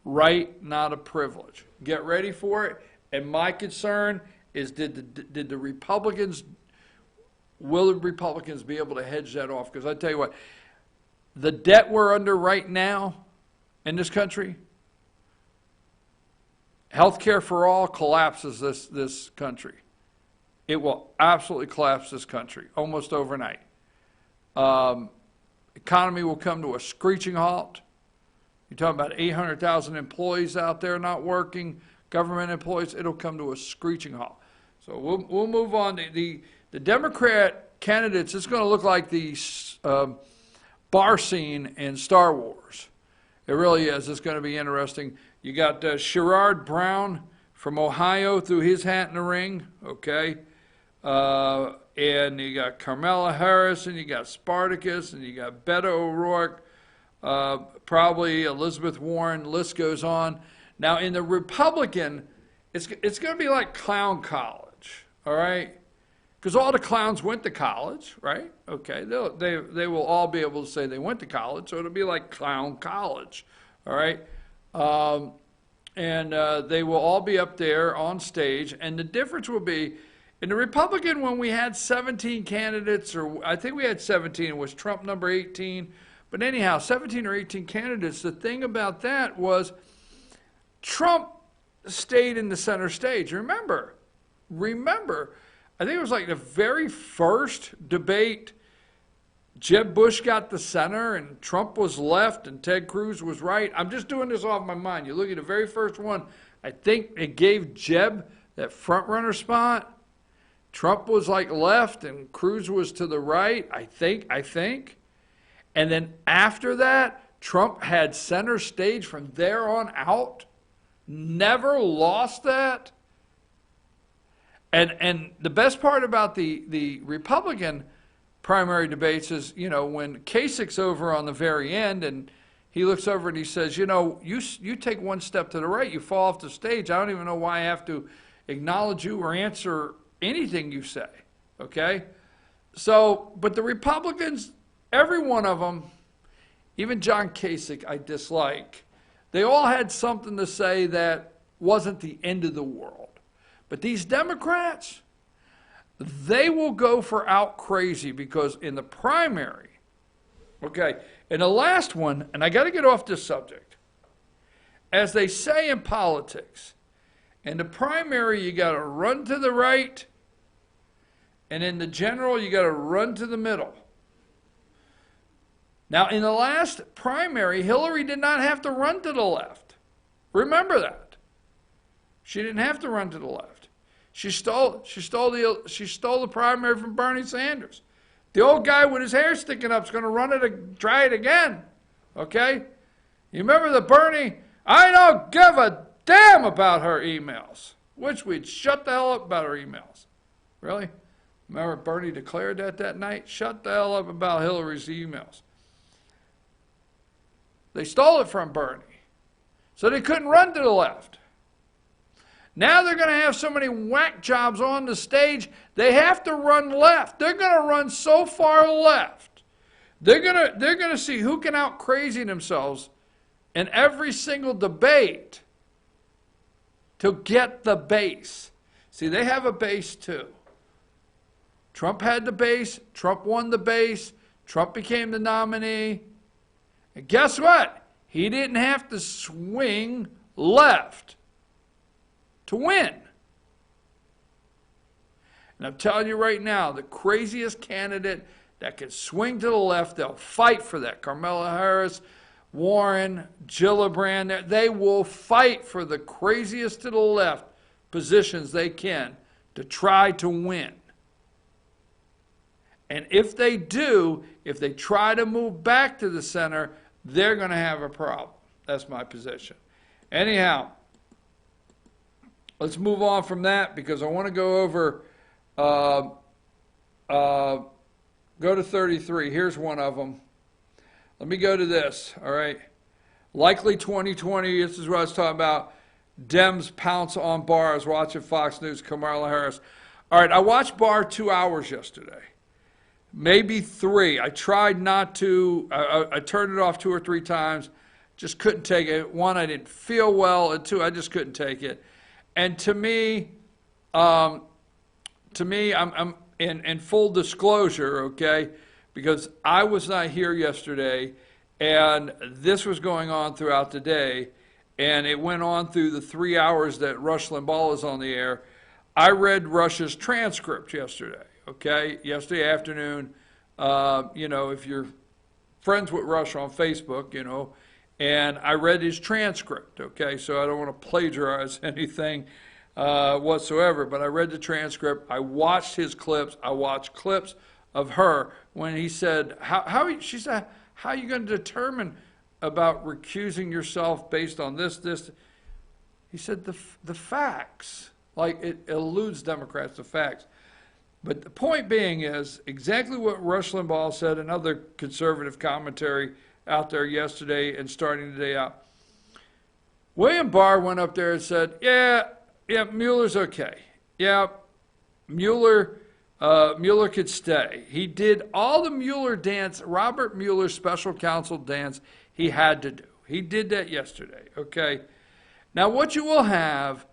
Right, not a privilege. Get ready for it. And my concern is did the Republicans, will the Republicans be able to hedge that off? Because I tell you what, the debt we're under right now in this country, health care for all collapses this country. It will absolutely collapse this country almost overnight. Economy will come to a screeching halt. You're talking about 800,000 employees out there not working, government employees, it'll come to a screeching halt. So we'll move on. The Democrat candidates, it's going to look like the bar scene in Star Wars. It really is. It's going to be interesting. You got Sherrod Brown from Ohio threw his hat in the ring, okay? And you got Kamala Harris, and you got Spartacus, and you got Beto O'Rourke, probably Elizabeth Warren, list goes on. Now, in the Republican, it's going to be like clown college, all right? Because all the clowns went to college, right? Okay, they will all be able to say they went to college, so it'll be like clown college, all right? And they will all be up there on stage, and the difference will be, in the Republican, when we had 17 candidates, or I think we had 17, it was Trump number 18, but anyhow, 17 or 18 candidates, the thing about that was Trump stayed in the center stage. Remember, I think it was like the very first debate, Jeb Bush got the center and Trump was left and Ted Cruz was right. I'm just doing this off my mind. You look at the very first one, I think it gave Jeb that front runner spot. Trump was like left and Cruz was to the right, I think. And then after that, Trump had center stage from there on out. Never lost that. And the best part about the Republican primary debates is, you know, when Kasich's over on the very end and he looks over and he says, you know, you take one step to the right, you fall off the stage. I don't even know why I have to acknowledge you or answer anything you say, okay? So, but the Republicans, every one of them, even John Kasich I dislike, they all had something to say that wasn't the end of the world. But these Democrats, they will go for out crazy because in the primary, okay, in the last one, and I got to get off this subject, as they say in politics, in the primary you got to run to the right, and in the general you got to run to the middle. Now, in the last primary, Hillary did not have to run to the left. Remember that. She didn't have to run to the left. She stole the primary from Bernie Sanders. The old guy with his hair sticking up is going to try it again. Okay? You remember the Bernie, I don't give a damn about her emails. Wish we'd shut the hell up about her emails. Really? Remember Bernie declared that night? Shut the hell up about Hillary's emails. They stole it from Bernie. So they couldn't run to the left. Now they're going to have so many whack jobs on the stage, they have to run left. They're going to run so far left. They're going to see who can out crazy themselves in every single debate to get the base. See, they have a base too. Trump had the base. Trump won the base. Trump became the nominee. And guess what? He didn't have to swing left to win. And I'm telling you right now, the craziest candidate that can swing to the left, they'll fight for that. Kamala Harris, Warren, Gillibrand, they will fight for the craziest to the left positions they can to try to win. And if they do, if they try to move back to the center, they're going to have a problem. That's my position. Anyhow, let's move on from that because I want to go over, go to 33. Here's one of them. Let me go to this, all right? Likely 2020, this is what I was talking about. Dems pounce on Barr. I was watching Fox News, Kamala Harris. All right, I watched Barr 2 hours yesterday. Maybe 3. I tried not to. I turned it off 2 or 3 times. just couldn't take it. One, I didn't feel well, and two, I just couldn't take it. And to me, I'm in full disclosure, okay, because I was not here yesterday, and this was going on throughout the day, and it went on through the 3 hours that Rush Limbaugh was on the air. I read Rush's transcript yesterday, okay, yesterday afternoon. If you're friends with Rush on Facebook, and I read his transcript, okay, so I don't want to plagiarize anything whatsoever, but I read the transcript. I watched his clips. I watched clips of her when he said, she said, how are you going to determine about recusing yourself based on this? He said the facts, like it eludes Democrats, the facts. But the point being is exactly what Rush Limbaugh said, another conservative commentary out there yesterday and starting the day out. William Barr went up there and said, yeah, Mueller's okay. Yeah, Mueller could stay. He did all the Mueller dance, Robert Mueller special counsel dance he had to do. He did that yesterday, okay? Now what you will have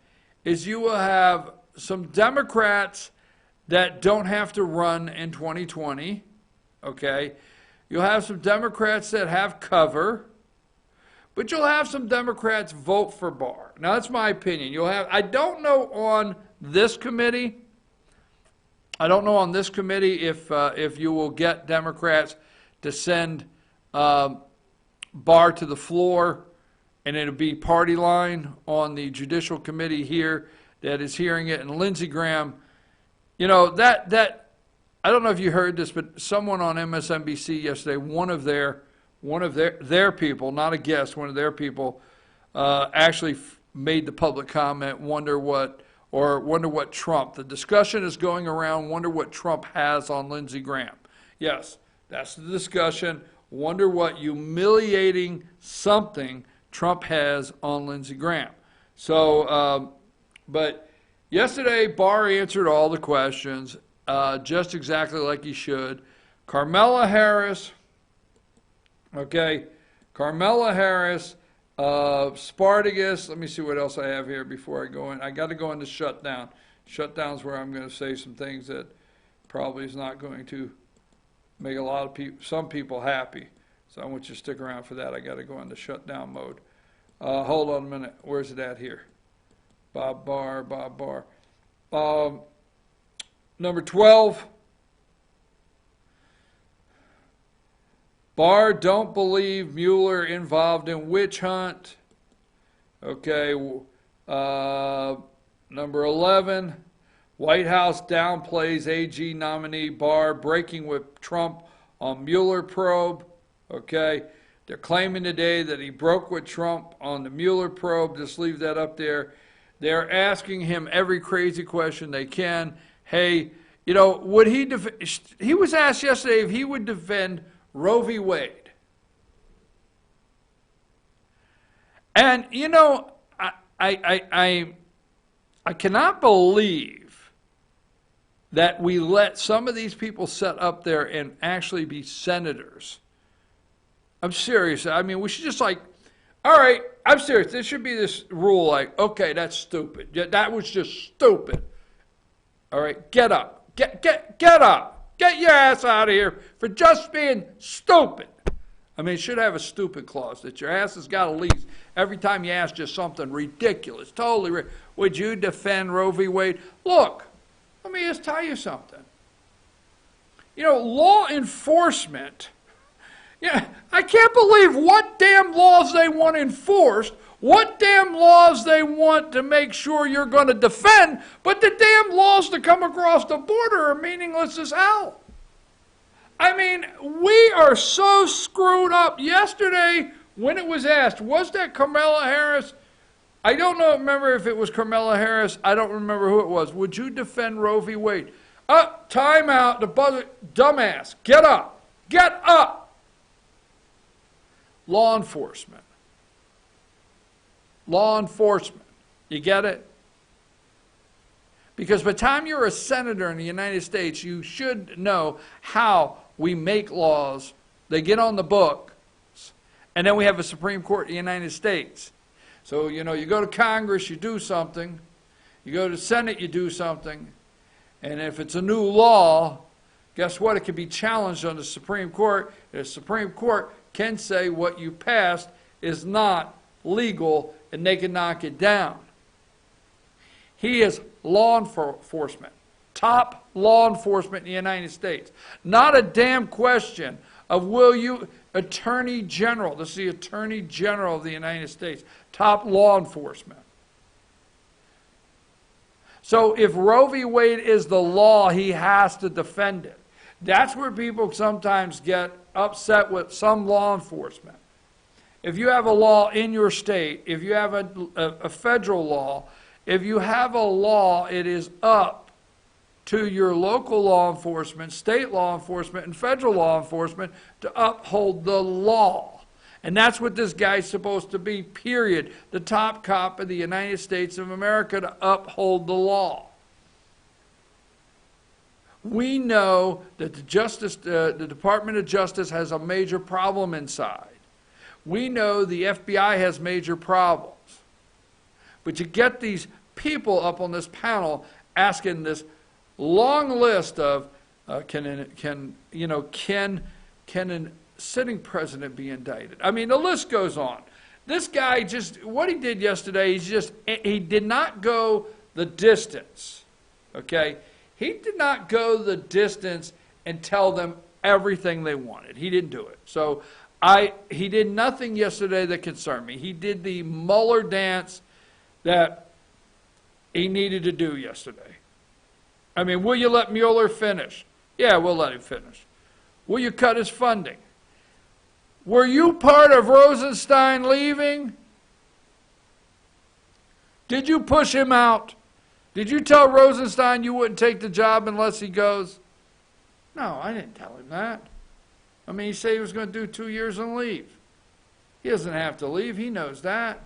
is you will have some Democrats that don't have to run in 2020, okay? You'll have some Democrats that have cover, but you'll have some Democrats vote for Barr. Now, that's my opinion. I don't know on this committee if you will get Democrats to send Barr to the floor, and it'll be party line on the Judicial Committee here that is hearing it, and Lindsey Graham. That I don't know if you heard this, but someone on MSNBC yesterday, one of their people, not a guest, one of their people, actually made the public comment, wonder what Trump, the discussion is going around, wonder what Trump has on Lindsey Graham. Yes, that's the discussion. Wonder what humiliating something Trump has on Lindsey Graham. So, but yesterday, Barr answered all the questions just exactly like he should. Carmela Harris, Spartacus. Let me see what else I have here before I go in. I got to go into shutdown. Shutdown's where I'm going to say some things that probably is not going to make some people happy. So I want you to stick around for that. I got to go into shutdown mode. Hold on a minute. Where's it at here? Bob Barr. Number 12. Barr don't believe Mueller involved in witch hunt. Okay. Number 11. White House downplays AG nominee Barr breaking with Trump on Mueller probe. Okay. They're claiming today that he broke with Trump on the Mueller probe. Just leave that up there. They're asking him every crazy question they can. Hey, would he was asked yesterday if he would defend Roe v. Wade. And, I cannot believe that we let some of these people sit up there and actually be senators. I'm serious. I mean, we should just all right, I'm serious. There should be this rule okay, that's stupid. That was just stupid. All right, get up. Get up. Get your ass out of here for just being stupid. I mean, it should have a stupid clause that your ass has got to leave every time you ask just something ridiculous. Totally. Would you defend Roe v. Wade? Look, let me just tell you something. Law enforcement. I can't believe what damn laws they want enforced, what damn laws they want to make sure you're going to defend, but the damn laws to come across the border are meaningless as hell. I mean, we are so screwed up. Yesterday, when it was asked, was that Kamala Harris? I don't remember if it was Kamala Harris. I don't remember who it was. Would you defend Roe v. Wade? Time out. The buzzer. Dumbass. Get up. Get up. Law enforcement. You get it? Because by the time you're a senator in the United States, you should know how we make laws. They get on the books, And then we have a Supreme Court of the United States. So, you know, you go to Congress, you do something. You go to the Senate, you do something. And if it's a new law, guess what? It can be challenged on the Supreme Court. The Supreme Court can say what you passed is not legal, and they can knock it down. He is law enforcement, top law enforcement in the United States. Not a damn question of will you, Attorney General, this is the Attorney General of the United States, top law enforcement. So if Roe v. Wade is the law, he has to defend it. That's where people sometimes get upset with some law enforcement. If you have a law in your state, if you have a federal law, if you have a law, it is up to your local law enforcement, state law enforcement, and federal law enforcement to uphold the law. And that's what this guy's supposed to be, period. The top cop of the United States of America to uphold the law. We know that the Department of Justice has a major problem inside. We know the FBI has major problems. But you get these people up on this panel asking this long list of can a sitting president be indicted? I mean, the list goes on. This guy just, what he did yesterday, he did not go the distance, okay? He did not go the distance and tell them everything they wanted. He didn't do it. So he did nothing yesterday that concerned me. He did the Mueller dance that he needed to do yesterday. I mean, will you let Mueller finish? Yeah, we'll let him finish. Will you cut his funding? Were you part of Rosenstein leaving? Did you push him out? Did you tell Rosenstein you wouldn't take the job unless he goes? No, I didn't tell him that. I mean, he said he was going to do 2 years and leave. He doesn't have to leave. He knows that.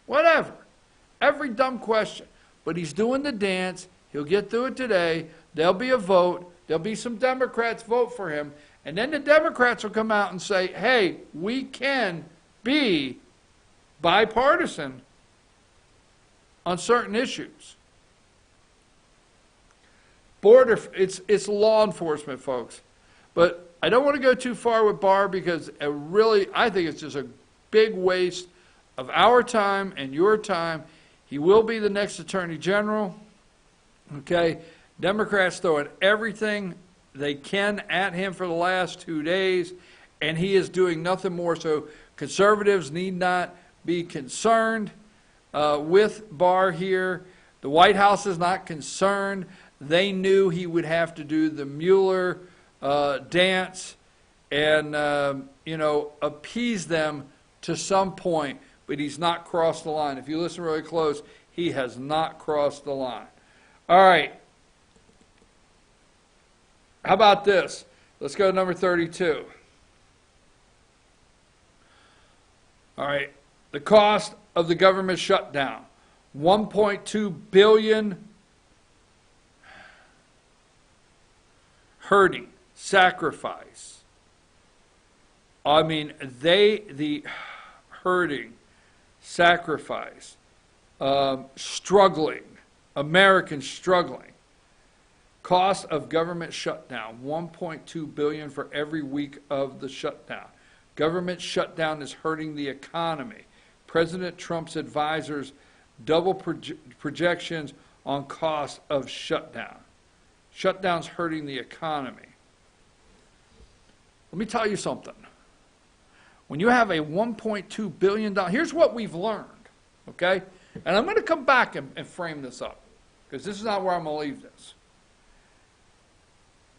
Whatever. Every dumb question. But he's doing the dance. He'll get through it today. There'll be a vote. There'll be some Democrats vote for him. And then the Democrats will come out and say, hey, we can be bipartisan on certain issues. It's law enforcement, folks. But I don't want to go too far with Barr because I think it's just a big waste of our time and your time. He will be the next Attorney General. Okay? Democrats throwing everything they can at him for the last 2 days, and he is doing nothing more. So conservatives need not be concerned with Barr here. The White House is not concerned. They knew he would have to do the Mueller dance and, appease them to some point, but he's not crossed the line. If you listen really close, he has not crossed the line. All right. How about this? Let's go to number 32. All right. The cost of the government shutdown, $1.2 billion. Hurting, sacrifice. I mean, the hurting, sacrifice, struggling, Americans struggling. Cost of government shutdown, $1.2 billion for every week of the shutdown. Government shutdown is hurting the economy. President Trump's advisors double projections on cost of shutdown. Shutdown's hurting the economy. Let me tell you something. When you have a $1.2 billion, here's what we've learned, okay? And I'm going to come back and frame this up, because this is not where I'm going to leave this.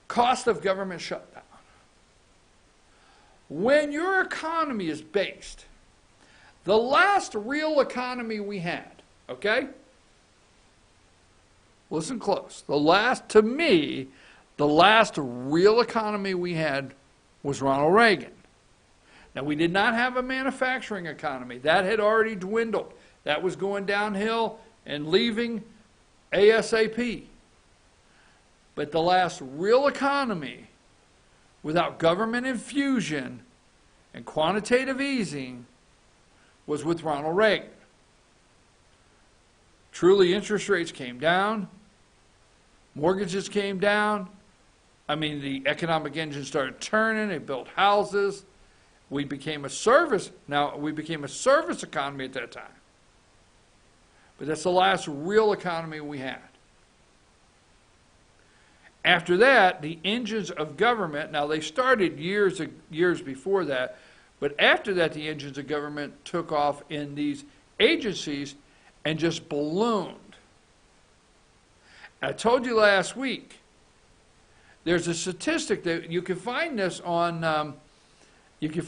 Cost of government shutdown. When your economy is based, the last real economy we had, okay? Listen close. The last real economy we had was Ronald Reagan. Now, we did not have a manufacturing economy. That had already dwindled. That was going downhill and leaving ASAP. But the last real economy without government infusion And quantitative easing was with Ronald Reagan. Truly, interest rates came down, mortgages came down. I mean, the economic engine started turning, it built houses. We became a service economy at that time. But that's the last real economy we had. After that, the engines of government, now they started years before that, but after that the engines of government took off in these agencies and just ballooned. I told you last week, there's a statistic that you can find this on, it's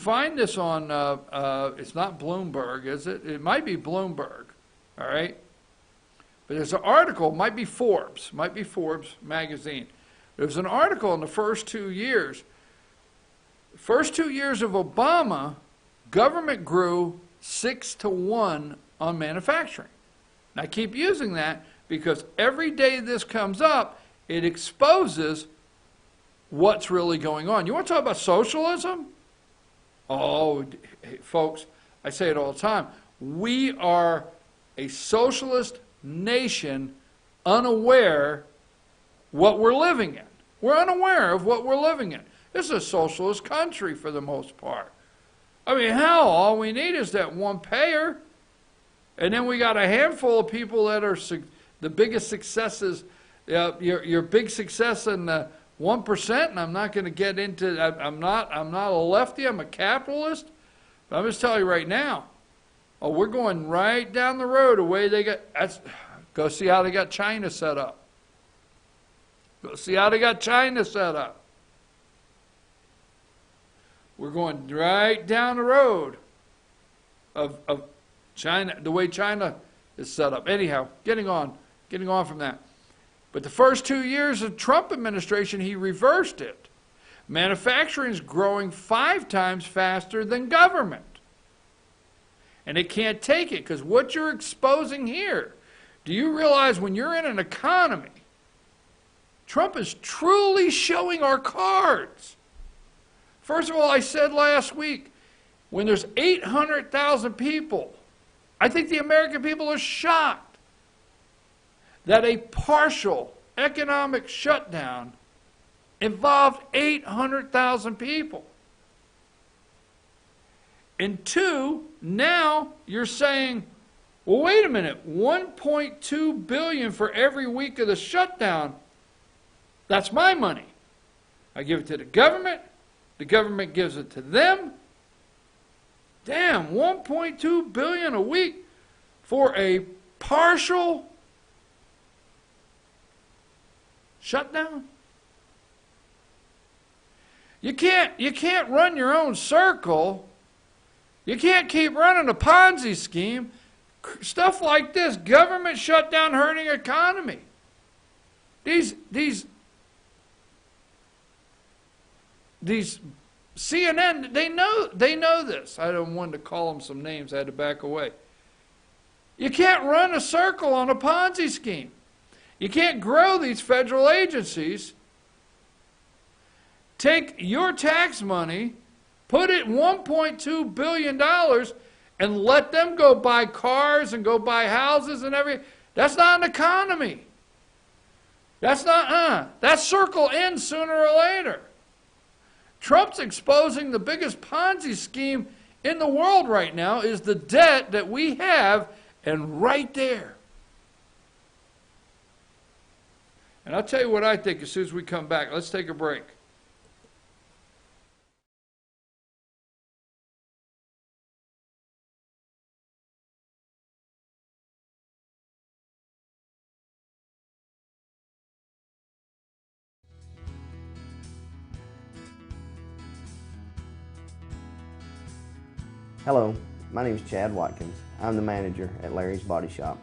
not Bloomberg, is it? It might be Bloomberg, all right? But there's an article, might be Forbes magazine. There's an article in the first 2 years. First 2 years of Obama, government grew 6-1 on manufacturing. And I keep using that because every day this comes up, it exposes what's really going on. You want to talk about socialism? Oh, folks, I say it all the time. We are a socialist nation unaware what we're living in. We're unaware of what we're living in. This is a socialist country for the most part. I mean, hell, all we need is that one payer. And then we got a handful of people that are the biggest successes, your big success in the 1%, and I'm not going to get into, I'm not a lefty, I'm a capitalist. But I'm just telling you right now, we're going right down the road the way they got, go see how they got China set up. Go see how they got China set up. We're going right down the road of China, the way China is set up. Anyhow, getting on from that. But the first 2 years of Trump administration, he reversed it. Manufacturing is growing 5 times faster than government. And it can't take it because what you're exposing here, do you realize when you're in an economy, Trump is truly showing our cards. First of all, I said last week, when there's 800,000 people, I think the American people are shocked that a partial economic shutdown involved 800,000 people. And 2, now you're saying, well, wait a minute, $1.2 billion for every week of the shutdown. That's my money. I give it to the government gives it to them. Damn, $1.2 billion a week for a partial shutdown? You can't run your own circle. You can't keep running a Ponzi scheme. Stuff like this, government shutdown hurting economy. These CNN, they know this. I don't want to call them some names. I had to back away. You can't run a circle on a Ponzi scheme. You can't grow these federal agencies. Take your tax money, put it $1.2 billion, and let them go buy cars and go buy houses and everything. That's not an economy. That's not, that circle ends sooner or later. Trump's exposing the biggest Ponzi scheme in the world right now is the debt that we have, and right there. And I'll tell you what I think as soon as we come back. Let's take a break. Hello, my name is Chad Watkins. I'm the manager at Larry's Body Shop.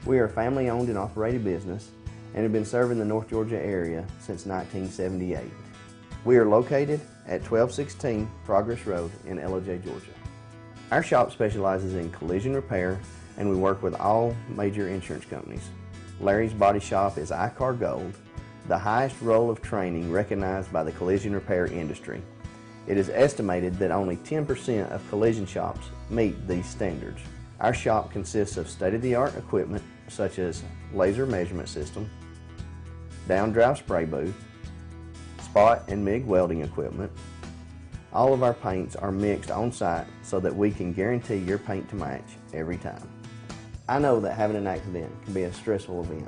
We are a family-owned and operated business and have been serving the North Georgia area since 1978. We are located at 1216 Progress Road in LOJ, Georgia. Our shop specializes in collision repair and we work with all major insurance companies. Larry's Body Shop is ICAR Gold, the highest role of training recognized by the collision repair industry. It is estimated that only 10% of collision shops meet these standards. Our shop consists of state-of-the-art equipment such as laser measurement system, down-drive spray booth, spot and MIG welding equipment. All of our paints are mixed on site so that we can guarantee your paint to match every time. I know that having an accident can be a stressful event.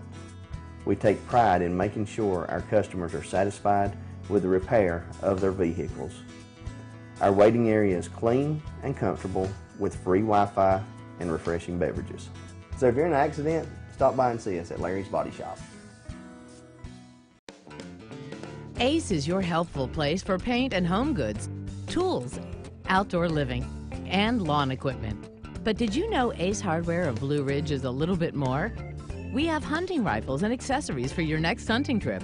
We take pride in making sure our customers are satisfied with the repair of their vehicles. Our waiting area is clean and comfortable with free Wi-Fi and refreshing beverages. So if you're in an accident, stop by and see us at Larry's Body Shop. Ace is your healthful place for paint and home goods, tools, outdoor living, and lawn equipment. But did you know Ace Hardware of Blue Ridge is a little bit more? We have hunting rifles and accessories for your next hunting trip.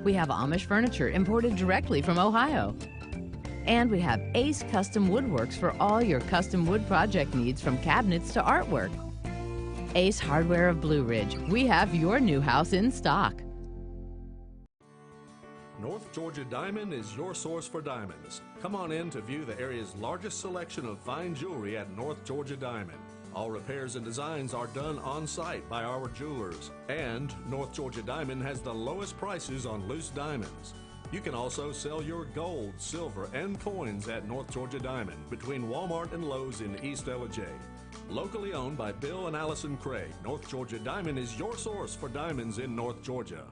We have Amish furniture imported directly from Ohio. And we have Ace Custom Woodworks for all your custom wood project needs, from cabinets to artwork. Ace Hardware of Blue Ridge. We have your new house in stock. North Georgia Diamond is your source for diamonds. Come on in to view the area's largest selection of fine jewelry at North Georgia Diamond. All repairs and designs are done on site by our jewelers. And North Georgia Diamond has the lowest prices on loose diamonds. You can also sell your gold, silver, and coins at North Georgia Diamond between Walmart and Lowe's in East Ellijay. Locally owned by Bill and Allison Craig, North Georgia Diamond is your source for diamonds in North Georgia.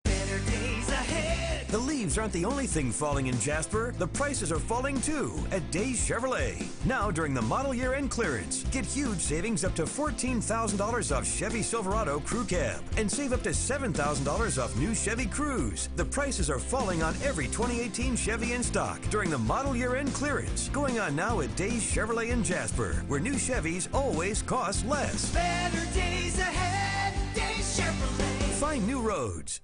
Better days ahead. The leaves aren't the only thing falling in Jasper. The prices are falling too at Days Chevrolet. Now during the model year end clearance, get huge savings up to $14,000 off Chevy Silverado Crew Cab and save up to $7,000 off new Chevy Cruze. The prices are falling on every 2018 Chevy in stock during the model year end clearance, going on now at Days Chevrolet in Jasper, where new Chevys always cost less. Better days ahead. Days Chevrolet. Find new roads.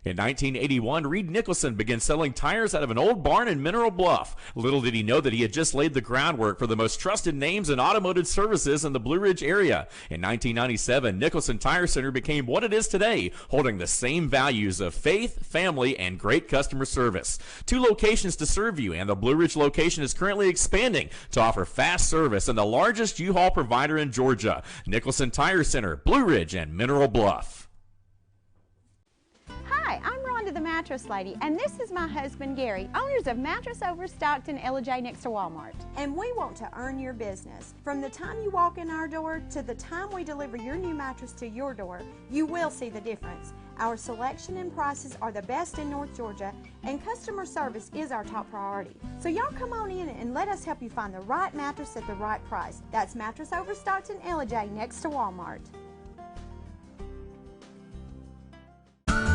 In 1981, Reed Nicholson began selling tires out of an old barn in Mineral Bluff. Little did he know that he had just laid the groundwork for the most trusted names in automotive services in the Blue Ridge area. In 1997, Nicholson Tire Center became what it is today, holding the same values of faith, family, and great customer service. 2 locations to serve you, and the Blue Ridge location is currently expanding to offer fast service and the largest U-Haul provider in Georgia. Nicholson Tire Center, Blue Ridge, and Mineral Bluff. Hi, I'm Rhonda the Mattress Lady, and this is my husband Gary, owners of Mattress Overstocked in Ellijay next to Walmart. And we want to earn your business. From the time you walk in our door to the time we deliver your new mattress to your door, you will see the difference. Our selection and prices are the best in North Georgia, and customer service is our top priority. So y'all come on in and let us help you find the right mattress at the right price. That's Mattress Overstocked in Ellijay next to Walmart.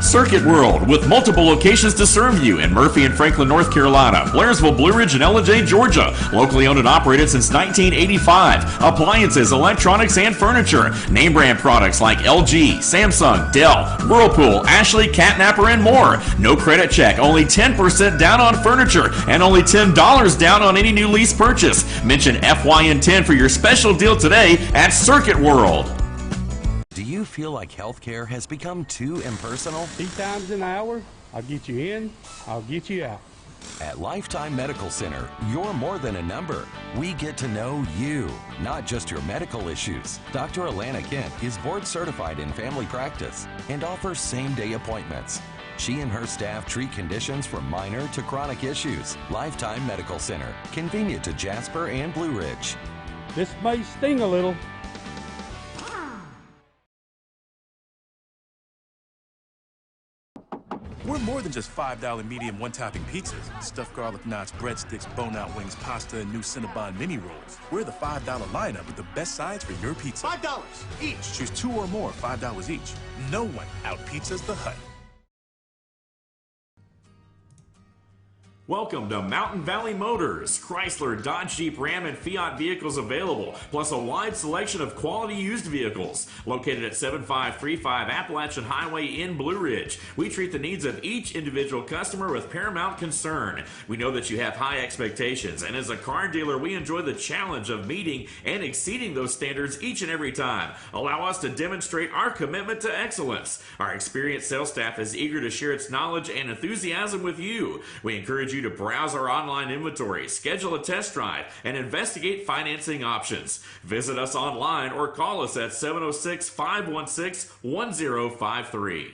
Circuit World, with multiple locations to serve you in Murphy and Franklin, North Carolina, Blairsville, Blue Ridge, and Ellijay, Georgia. Locally owned and operated since 1985. Appliances, electronics, and furniture. Name brand products like LG, Samsung, Dell, Whirlpool, Ashley, Catnapper, and more. No credit check, only 10% down on furniture, and only $10 down on any new lease purchase. Mention FYN10 for your special deal today at Circuit World. Do you feel like healthcare has become too impersonal? 3 times an hour, I'll get you in, I'll get you out. At Lifetime Medical Center, you're more than a number. We get to know you, not just your medical issues. Dr. Alana Kent is board certified in family practice and offers same-day appointments. She and her staff treat conditions from minor to chronic issues. Lifetime Medical Center, convenient to Jasper and Blue Ridge. This may sting a little. We're more than just $5 medium one-topping pizzas, stuffed garlic knots, breadsticks, bone-out wings, pasta, and new Cinnabon mini rolls. We're the $5 lineup with the best sides for your pizza. $5 each. Choose 2 or more, $5 each. No one out-pizzas the Hut. Welcome to Mountain Valley Motors. Chrysler, Dodge, Jeep, Ram, and Fiat vehicles available, plus a wide selection of quality used vehicles. Located at 7535 Appalachian Highway in Blue Ridge, we treat the needs of each individual customer with paramount concern. We know that you have high expectations, and as a car dealer, we enjoy the challenge of meeting and exceeding those standards each and every time. Allow us to demonstrate our commitment to excellence. Our experienced sales staff is eager to share its knowledge and enthusiasm with you. We encourage you to browse our online inventory, schedule a test drive, and investigate financing options. Visit us online or call us at 706-516-1053.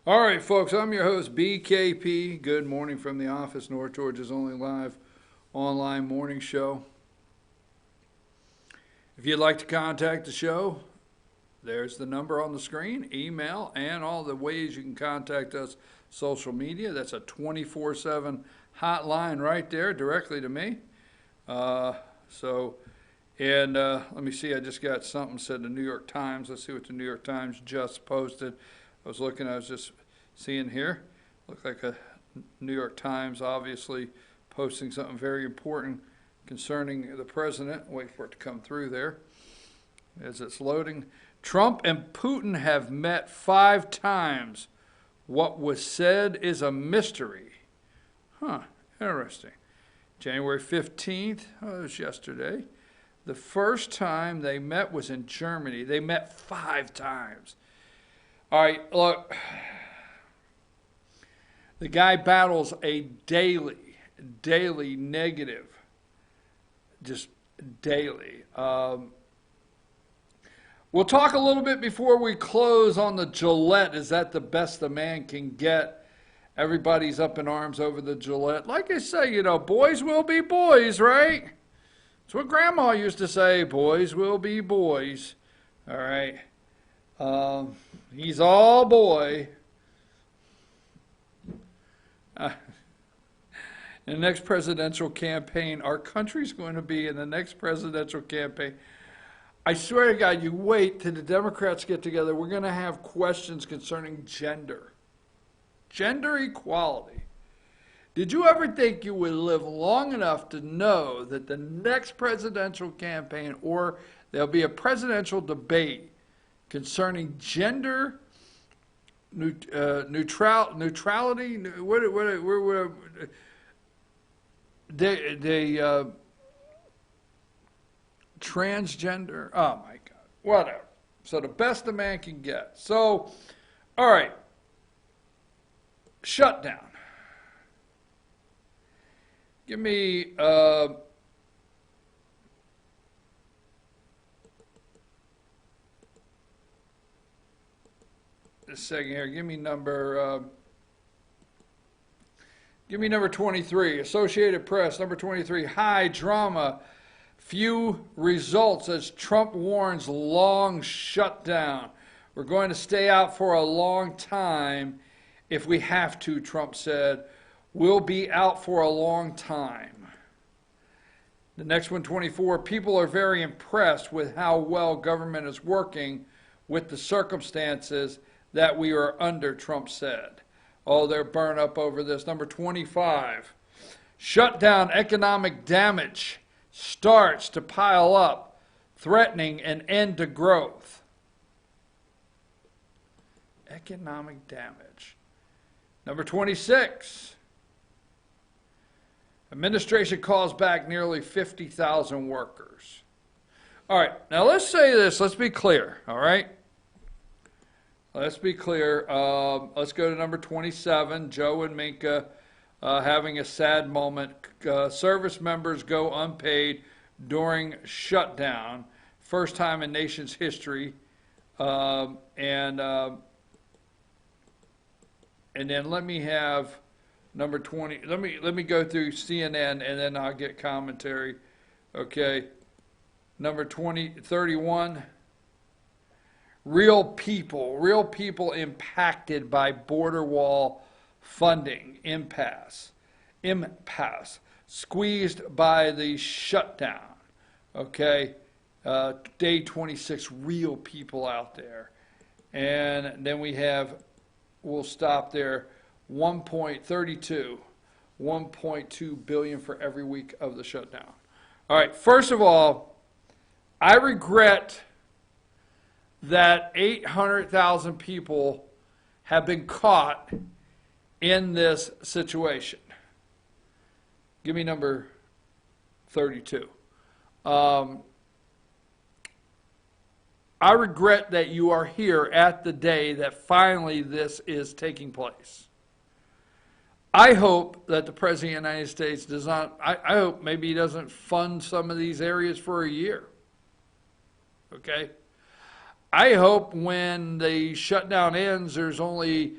All right, folks, I'm your host, BKP. Good morning from the office, North Georgia's only live online morning show. If you'd like to contact the show, there's the number on the screen, email, and all the ways you can contact us, social media. That's a 24/7 hotline right there, directly to me. Let me see, I just got something said the New York Times. Let's see what the New York Times just posted. I was just seeing here. Looked like a New York Times, obviously posting something very important concerning the president. Wait for it to come through there as it's loading. Trump and Putin have met 5 times. What was said is a mystery. Interesting. January 15th, it was yesterday. The first time they met was in Germany. They met 5 times. All right, look, the guy battles a daily negative, just daily. We'll talk a little bit before we close on the Gillette. Is that the best the man can get? Everybody's up in arms over the Gillette. Like I say, boys will be boys, right? That's what Grandma used to say, boys will be boys. All right. He's all boy. In the next presidential campaign, our country's going to be in the next presidential campaign. I swear to God, you wait till the Democrats get together. We're going to have questions concerning gender equality. Did you ever think you would live long enough to know that the next presidential campaign, or there'll be a presidential debate concerning gender neutrality, transgender, oh my God, whatever. So the best a man can get. So, all right, shutdown. Give me a second here. Give me number 23. Associated Press, number 23. High drama, few results as Trump warns long shutdown. We're going to stay out for a long time if we have to, Trump said. We'll be out for a long time. The next one, 24. People are very impressed with how well government is working with the circumstances that we are under, Trump said. Oh, they're burned up over this. Number 25. Shutdown economic damage starts to pile up, threatening an end to growth. Economic damage. Number 26. Administration calls back nearly 50,000 workers. All right, now let's say this. Let's be clear, all right? Let's be clear. Let's go to number 27, Joe and Minka having a sad moment. Service members go unpaid during shutdown. First time in nation's history. And then let me have number 20. Let me go through CNN and then I'll get commentary. Okay. Number 31. Real people impacted by border wall funding impasse, squeezed by the shutdown. Okay, day 26, real people out there. And then we have, we'll stop there, 1.2 billion for every week of the shutdown. All right, first of all, I regret that 800,000 people have been caught in this situation. Give me number 32. I regret that you are here at the day that finally this is taking place. I hope that the President of the United States does not, I hope maybe he doesn't fund some of these areas for a year. Okay? I hope when the shutdown ends, there's only,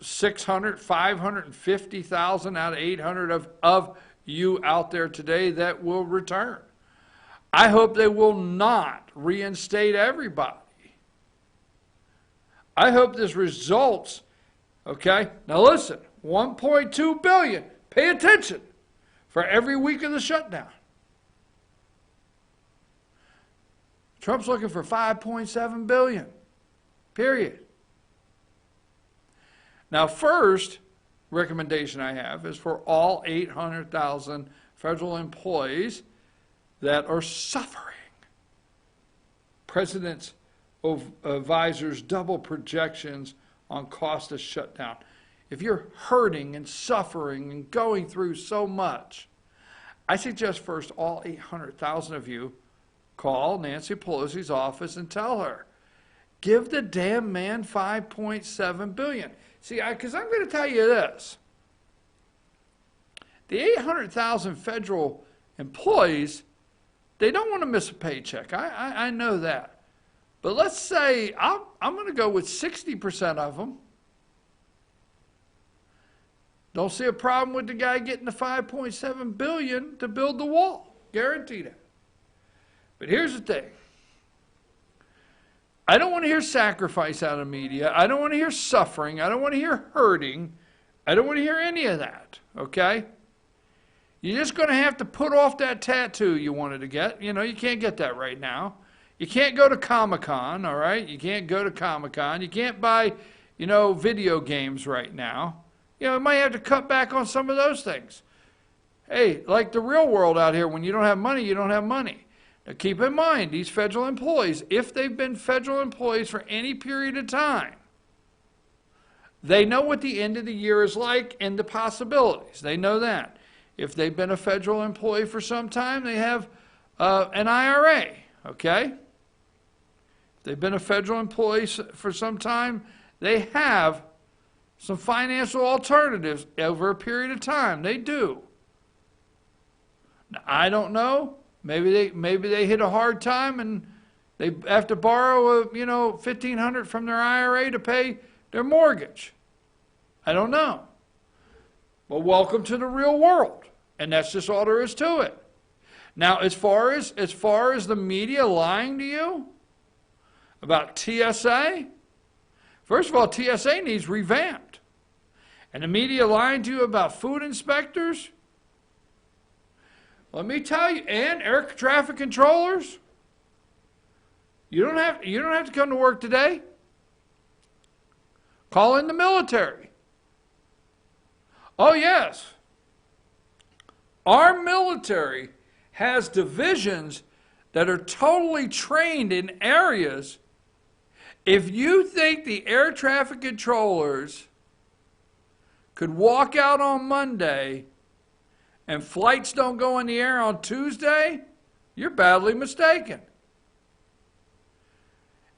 600, 550,000 out of 800 of you out there today that will return. I hope they will not reinstate everybody. I hope this results, okay? Now listen, 1.2 billion, pay attention, for every week of the shutdown. Trump's looking for 5.7 billion, period. Now, first recommendation I have is for all 800,000 federal employees that are suffering. President's advisors' double projections on cost of shutdown. If you're hurting and suffering and going through so much, I suggest first all 800,000 of you call Nancy Pelosi's office and tell her, give the damn man $5.7 billion. See, because I'm going to tell you this. The 800,000 federal employees, they don't want to miss a paycheck. I know that. But let's say I'm going to go with 60% of them. Don't see a problem with the guy getting the $5.7 billion to build the wall. Guarantee that. But here's the thing. I don't want to hear sacrifice out of media. I don't want to hear suffering. I don't want to hear hurting. I don't want to hear any of that, okay? You're just going to have to put off that tattoo you wanted to get. You can't get that right now. You can't go to Comic-Con, all right? You can't go to Comic-Con. You can't buy, video games right now. You might have to cut back on some of those things. Hey, like the real world out here, when you don't have money, you don't have money. Now keep in mind, these federal employees, if they've been federal employees for any period of time, they know what the end of the year is like and the possibilities. They know that. If they've been a federal employee for some time, they have an IRA, okay? If they've been a federal employee for some time, they have some financial alternatives over a period of time. They do. Now, I don't know. Maybe they hit a hard time and they have to borrow $1,500 from their IRA to pay their mortgage. I don't know. But welcome to the real world, and that's just all there is to it. Now, as far as the media lying to you about TSA, first of all, TSA needs revamped. And the media lying to you about food inspectors, let me tell you, and air traffic controllers, you don't have to come to work today. Call in the military. Oh yes. Our military has divisions that are totally trained in areas If you think the air traffic controllers could walk out on Monday and flights don't go in the air on Tuesday, you're badly mistaken.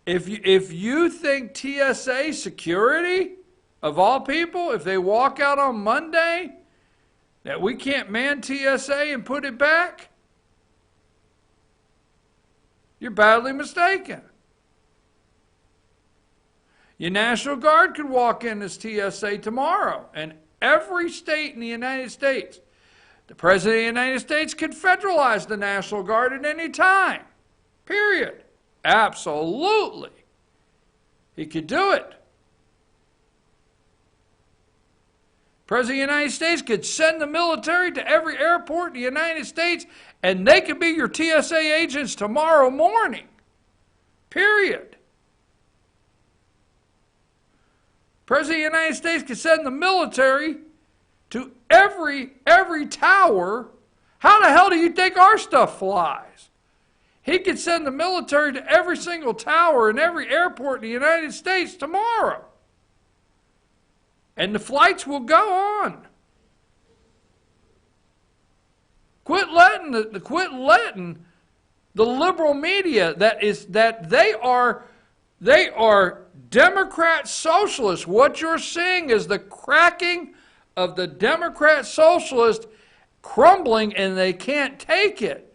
If you think TSA security, of all people, if they walk out on Monday, that we can't man TSA and put it back, you're badly mistaken. Your National Guard could walk in as TSA tomorrow, and every state in the United States, the President of the United States could federalize the National Guard at any time. Period. Absolutely. He could do it. President of the United States could send the military to every airport in the United States, and they could be your TSA agents tomorrow morning. Period. President of the United States could send the military to every tower. How the hell do you think our stuff flies? He could send the military to every single tower in every airport in the United States tomorrow. And the flights will go on. Quit letting the liberal media that they are Democrat socialists. What you're seeing is the cracking of the Democrat socialist crumbling, and they can't take it.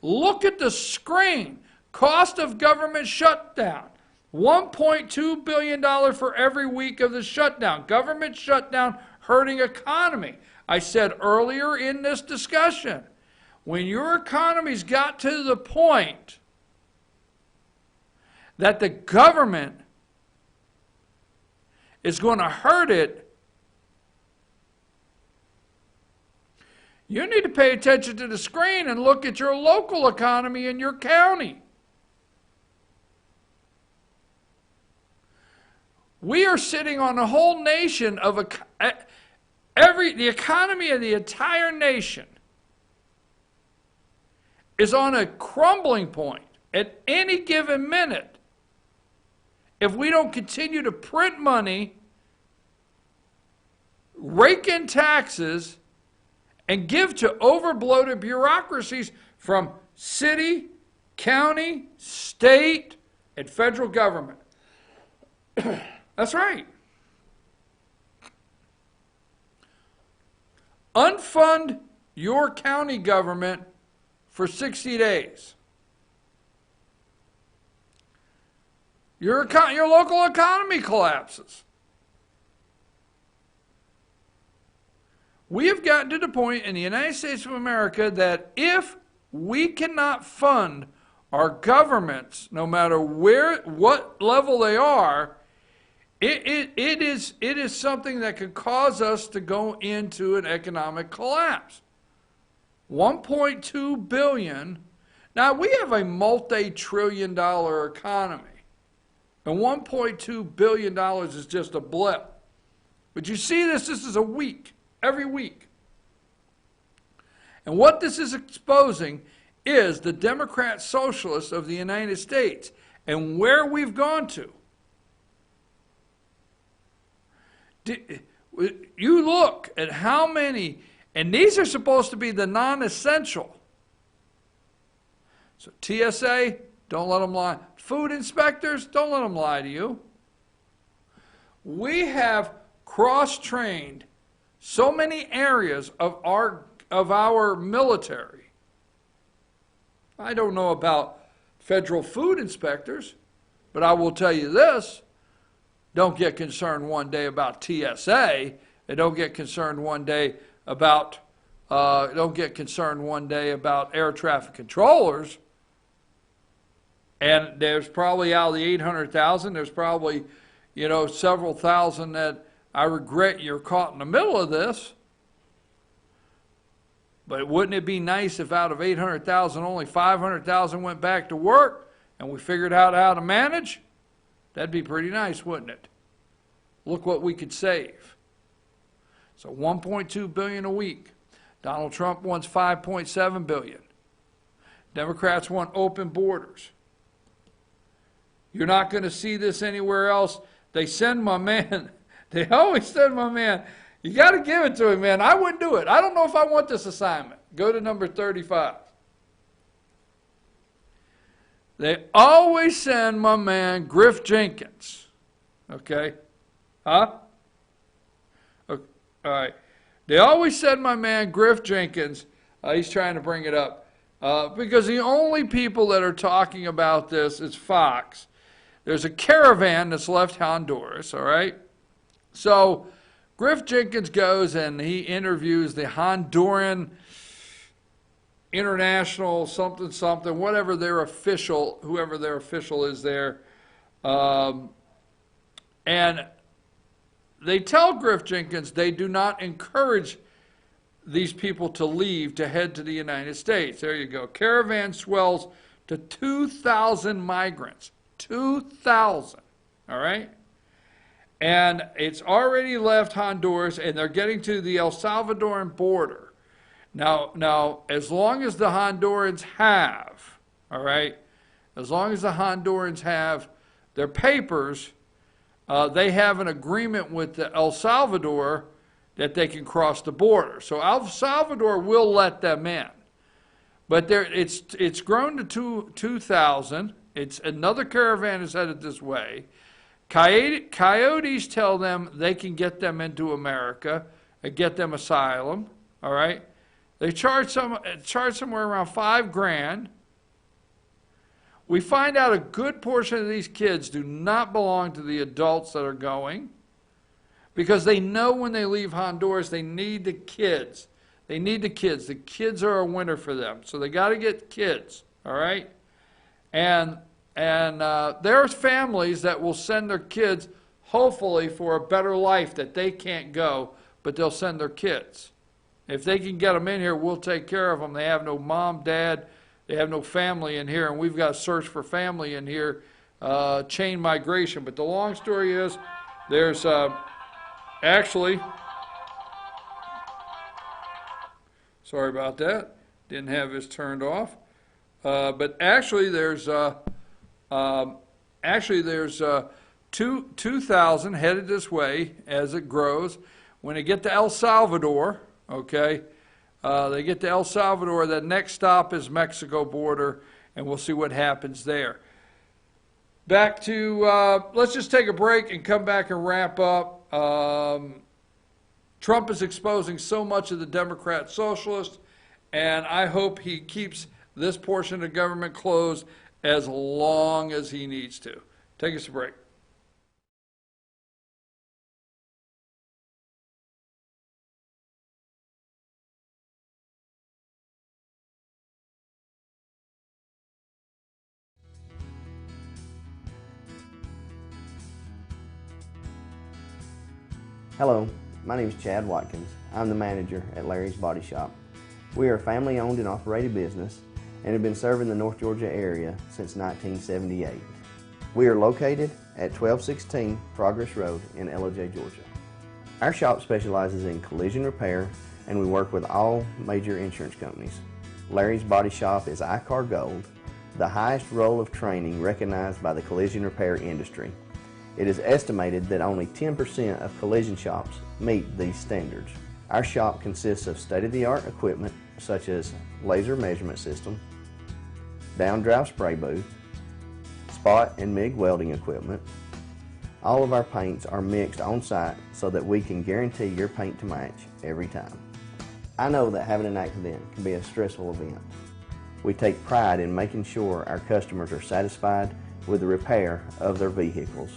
Look at the screen. Cost of government shutdown. $1.2 billion for every week of the shutdown. Government shutdown hurting economy. I said earlier in this discussion, when your economy's got to the point that the government is going to hurt it, you need to pay attention to the screen and look at your local economy in your county. We are sitting on a whole nation of the economy of the entire nation is on a crumbling point at any given minute. If we don't continue to print money, rake in taxes, and give to overbloated bureaucracies from city, county, state, and federal government. That's right. Unfund your county government for 60 days. Your local economy collapses. We have gotten to the point in the United States of America that if we cannot fund our governments, no matter what level they are, it is something that could cause us to go into an economic collapse. $1.2 billion. Now, we have a multi-trillion-dollar economy, and $1.2 billion is just a blip. But you see this is a week, every week. And what this is exposing is the Democrat socialists of the United States and where we've gone to. You look at how many, and these are supposed to be the non-essential. So TSA, don't let them lie. Food inspectors, don't let them lie to you. We have cross-trained so many areas of our military. I don't know about federal food inspectors, but I will tell you this. Don't get concerned one day about TSA, and don't get concerned one day about air traffic controllers. And there's probably out of the 800,000, there's probably, several thousand that I regret you're caught in the middle of this. But wouldn't it be nice if out of 800,000, only 500,000 went back to work and we figured out how to manage? That'd be pretty nice, wouldn't it? Look what we could save. So $1.2 billion a week. Donald Trump wants $5.7 billion. Democrats want open borders. You're not going to see this anywhere else. They send my man, they always send my man. You got to give it to him, man. I wouldn't do it. I don't know if I want this assignment. Go to number 35. They always send my man Griff Jenkins. Okay? Huh? Okay. All right. They always send my man Griff Jenkins. He's trying to bring it up. Because the only people that are talking about this is Fox. There's a caravan that's left Honduras, all right? So Griff Jenkins goes and he interviews the Honduran international something, whatever their official, whoever their official is there. And they tell Griff Jenkins they do not encourage these people to leave to head to the United States. There you go. Caravan swells to 2,000 migrants. 2,000. All right? And it's already left Honduras, and they're getting to the El Salvadoran border. Now, as long as the Hondurans have, all right, as long as the Hondurans have their papers, they have an agreement with El Salvador that they can cross the border. So El Salvador will let them in. But it's grown to 2,000. It's another caravan is headed this way. Coyotes tell them they can get them into America and get them asylum. All right, they charge somewhere around $5,000. We find out a good portion of these kids do not belong to the adults that are going, because they know when they leave Honduras they need the kids. They need the kids. The kids are a winner for them, so they got to get kids. All right, and there's families that will send their kids, hopefully for a better life, that they can't go, but they'll send their kids. If they can get them in here, we'll take care of them. They have no mom, dad, they have no family in here, and we've got to search for family in here, chain migration. But the long story is, there's actually, sorry about that, didn't have this turned off, but actually there's 2,000 headed this way as it grows. When they get to El Salvador, okay, they get to El Salvador, the next stop is Mexico border, and we'll see what happens there. Back to, let's just take a break and come back and wrap up. Trump is exposing so much of the Democrat socialists, and I hope he keeps this portion of government closed as long as he needs to. Take us a break. Hello, my name is Chad Watkins. I'm the manager at Larry's Body Shop. We are a family-owned and operated business and have been serving the North Georgia area since 1978. We are located at 1216 Progress Road in LOJ, Georgia. Our shop specializes in collision repair, and we work with all major insurance companies. Larry's Body Shop is ICAR Gold, the highest role of training recognized by the collision repair industry. It is estimated that only 10% of collision shops meet these standards. Our shop consists of state-of-the-art equipment such as laser measurement system, down-drive spray booth, spot and MIG welding equipment. All of our paints are mixed on site so that we can guarantee your paint to match every time. I know that having an accident can be a stressful event. We take pride in making sure our customers are satisfied with the repair of their vehicles.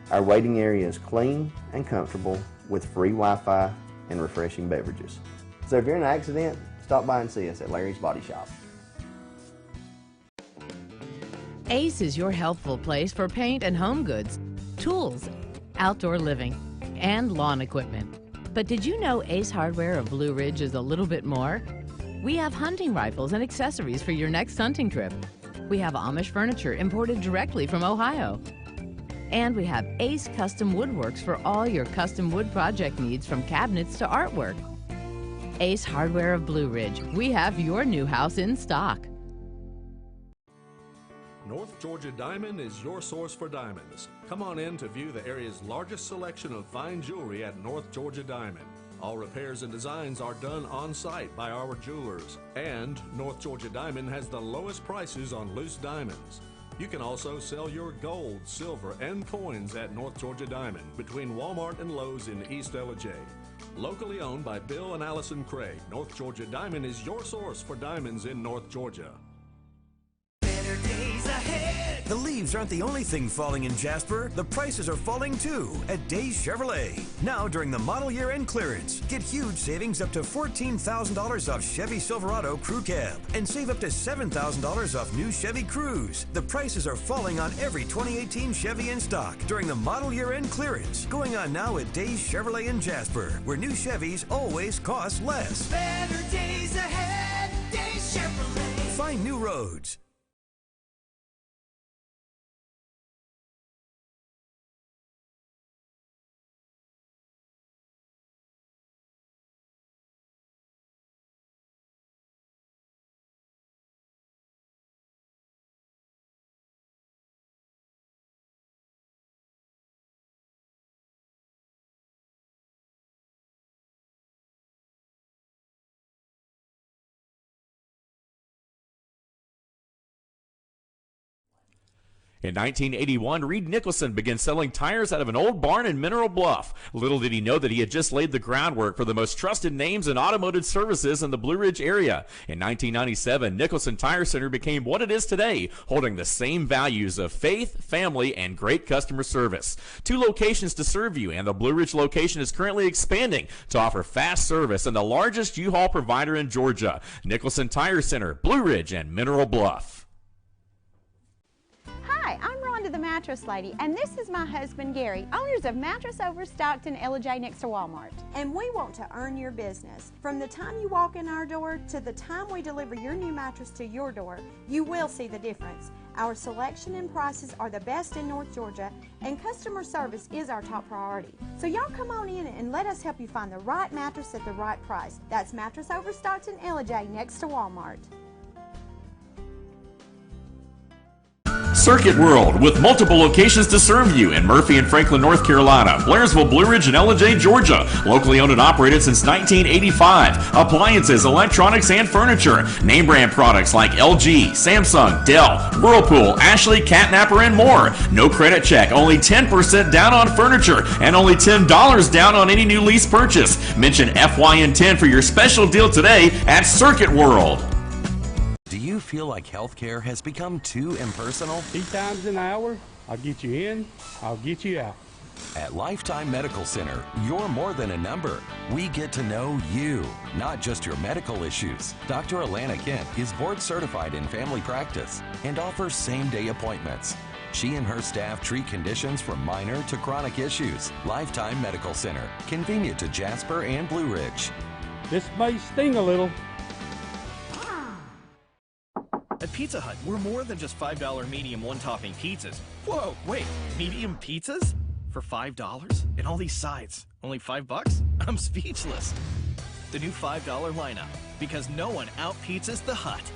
Our waiting area is clean and comfortable with free Wi-Fi and refreshing beverages. So if you're in an accident, stop by and see us at Larry's Body Shop. Ace is your helpful place for paint and home goods, tools, outdoor living, and lawn equipment. But did you know Ace Hardware of Blue Ridge is a little bit more? We have hunting rifles and accessories for your next hunting trip. We have Amish furniture imported directly from Ohio. And we have Ace Custom Woodworks for all your custom wood project needs, from cabinets to artwork. Ace Hardware of Blue Ridge, we have your new house in stock. North Georgia Diamond is your source for diamonds. Come on in to view the area's largest selection of fine jewelry at North Georgia Diamond. All repairs and designs are done on site by our jewelers. And North Georgia Diamond has the lowest prices on loose diamonds. You can also sell your gold, silver, and coins at North Georgia Diamond between Walmart and Lowe's in East Ellijay. Locally owned by Bill and Allison Craig, North Georgia Diamond is your source for diamonds in North Georgia. Better days ahead. The leaves aren't the only thing falling in Jasper. The prices are falling too at Days Chevrolet. Now during the model year end clearance, get huge savings up to $14,000 off Chevy Silverado Crew Cab and save up to $7,000 off new Chevy Cruze. The prices are falling on every 2018 Chevy in stock during the model year end clearance. Going on now at Days Chevrolet in Jasper, where new Chevys always cost less. Better days ahead. Days Chevrolet. Find new roads. In 1981, Reed Nicholson began selling tires out of an old barn in Mineral Bluff. Little did he know that he had just laid the groundwork for the most trusted names in automotive services in the Blue Ridge area. In 1997, Nicholson Tire Center became what it is today, holding the same values of faith, family, and great customer service. 2 locations to serve you, and the Blue Ridge location is currently expanding to offer fast service and the largest U-Haul provider in Georgia. Nicholson Tire Center, Blue Ridge, and Mineral Bluff. Hi, I'm Rhonda the Mattress Lady, and this is my husband Gary, owners of Mattress Overstocked in Ellijay next to Walmart. And we want to earn your business. From the time you walk in our door to the time we deliver your new mattress to your door, you will see the difference. Our selection and prices are the best in North Georgia, and customer service is our top priority. So y'all come on in and let us help you find the right mattress at the right price. That's Mattress Overstocked in Ellijay next to Walmart. Circuit World, with multiple locations to serve you in Murphy and Franklin, North Carolina, Blairsville, Blue Ridge, and Ellijay, Georgia. Locally owned and operated since 1985. Appliances, electronics, and furniture. Name brand products like LG, Samsung, Dell, Whirlpool, Ashley, Catnapper, and more. No credit check, only 10% down on furniture, and only $10 down on any new lease purchase. Mention FYN10 for your special deal today at Circuit World. Do you feel like healthcare has become too impersonal? 3 times an hour, I'll get you in, I'll get you out. At Lifetime Medical Center, you're more than a number. We get to know you, not just your medical issues. Dr. Alana Kent is board certified in family practice and offers same-day appointments. She and her staff treat conditions from minor to chronic issues. Lifetime Medical Center, convenient to Jasper and Blue Ridge. This may sting a little. At Pizza Hut, we're more than just $5 medium one-topping pizzas. Whoa, wait, medium pizzas? For $5? And all these sides, only $5? I'm speechless. The new $5 lineup, because no one out-pizzas the Hut.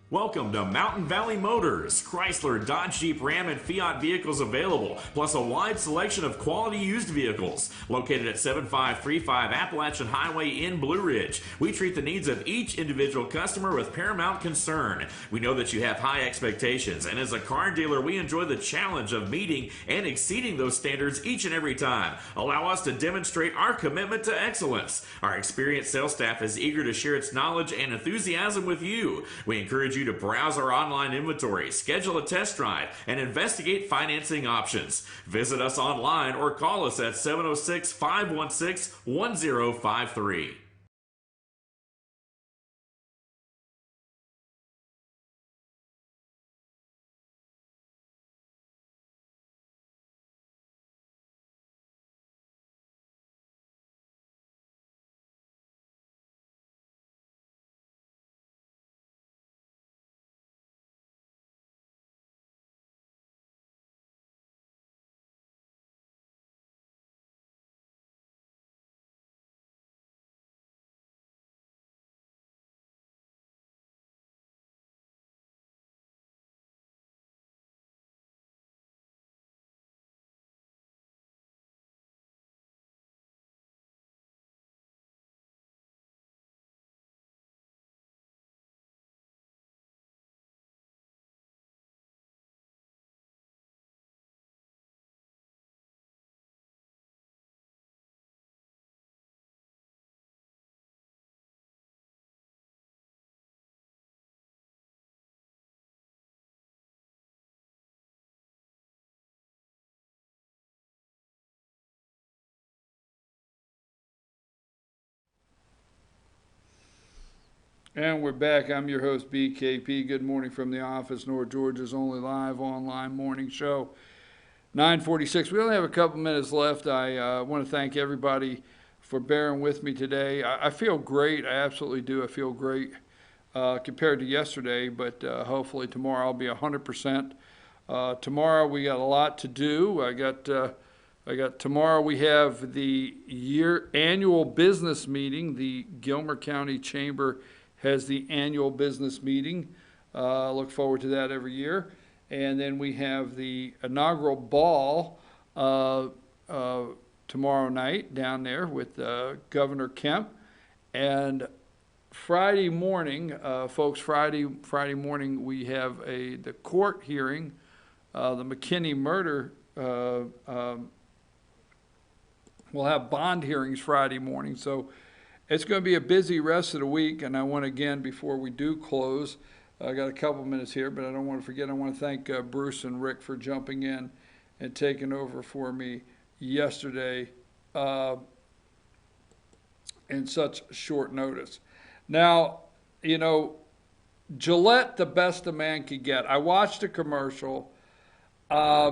Welcome to Mountain Valley Motors. Chrysler, Dodge, Jeep, Ram, and Fiat vehicles available, plus a wide selection of quality used vehicles. Located at 7535 Appalachian Highway in Blue Ridge, we treat the needs of each individual customer with paramount concern. We know that you have high expectations, and as a car dealer, we enjoy the challenge of meeting and exceeding those standards each and every time. Allow us to demonstrate our commitment to excellence. Our experienced sales staff is eager to share its knowledge and enthusiasm with you. We encourage you to browse our online inventory, schedule a test drive, and investigate financing options. Visit us online or call us at 706-516-1053. And we're back. I'm your host, BKP. Good morning from the office, North Georgia's only live online morning show. 9:46. We only have a couple minutes left. I want to thank everybody for bearing with me today. I feel great. I absolutely do. I feel great compared to yesterday, but hopefully tomorrow I'll be 100%. Tomorrow we got a lot to do. I got tomorrow we have the annual business meeting. The Gilmer County Chamber has the annual business meeting. Look forward to that every year. And then we have the inaugural ball tomorrow night down there with Governor Kemp. And Friday morning, folks, Friday morning we have the court hearing, the McKinney murder. We'll have bond hearings Friday morning, so it's going to be a busy rest of the week. And I want, again, before we do close, I got a couple minutes here, but I don't want to forget, I want to thank Bruce and Rick for jumping in and taking over for me yesterday in such short notice. Now, you know, Gillette, the best a man could get. I watched a commercial. I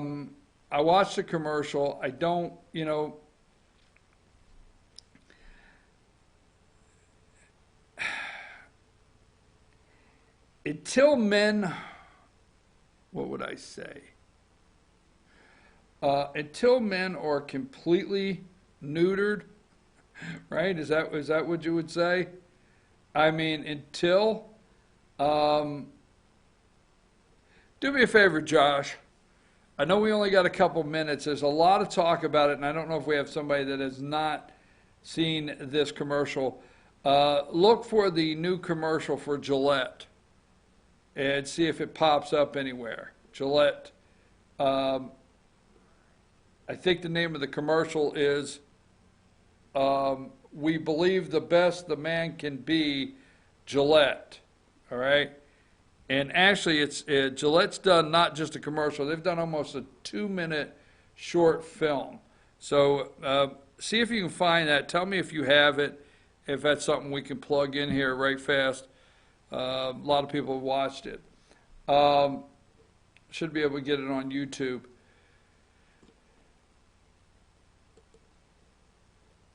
don't, you know, until men, what would I say? Until men are completely neutered, right? Is that what you would say? I mean, until, do me a favor, Josh. I know we only got a couple minutes. There's a lot of talk about it, and I don't know if we have somebody that has not seen this commercial. Look for the new commercial for Gillette and see if it pops up anywhere. Gillette. I think the name of the commercial is We Believe the Best the Man Can Be, Gillette. All right? And actually, Gillette's done not just a commercial. They've done almost a 2-minute short film. So see if you can find that. Tell me if you have it, if that's something we can plug in here right fast. A lot of people have watched it. Should be able to get it on YouTube.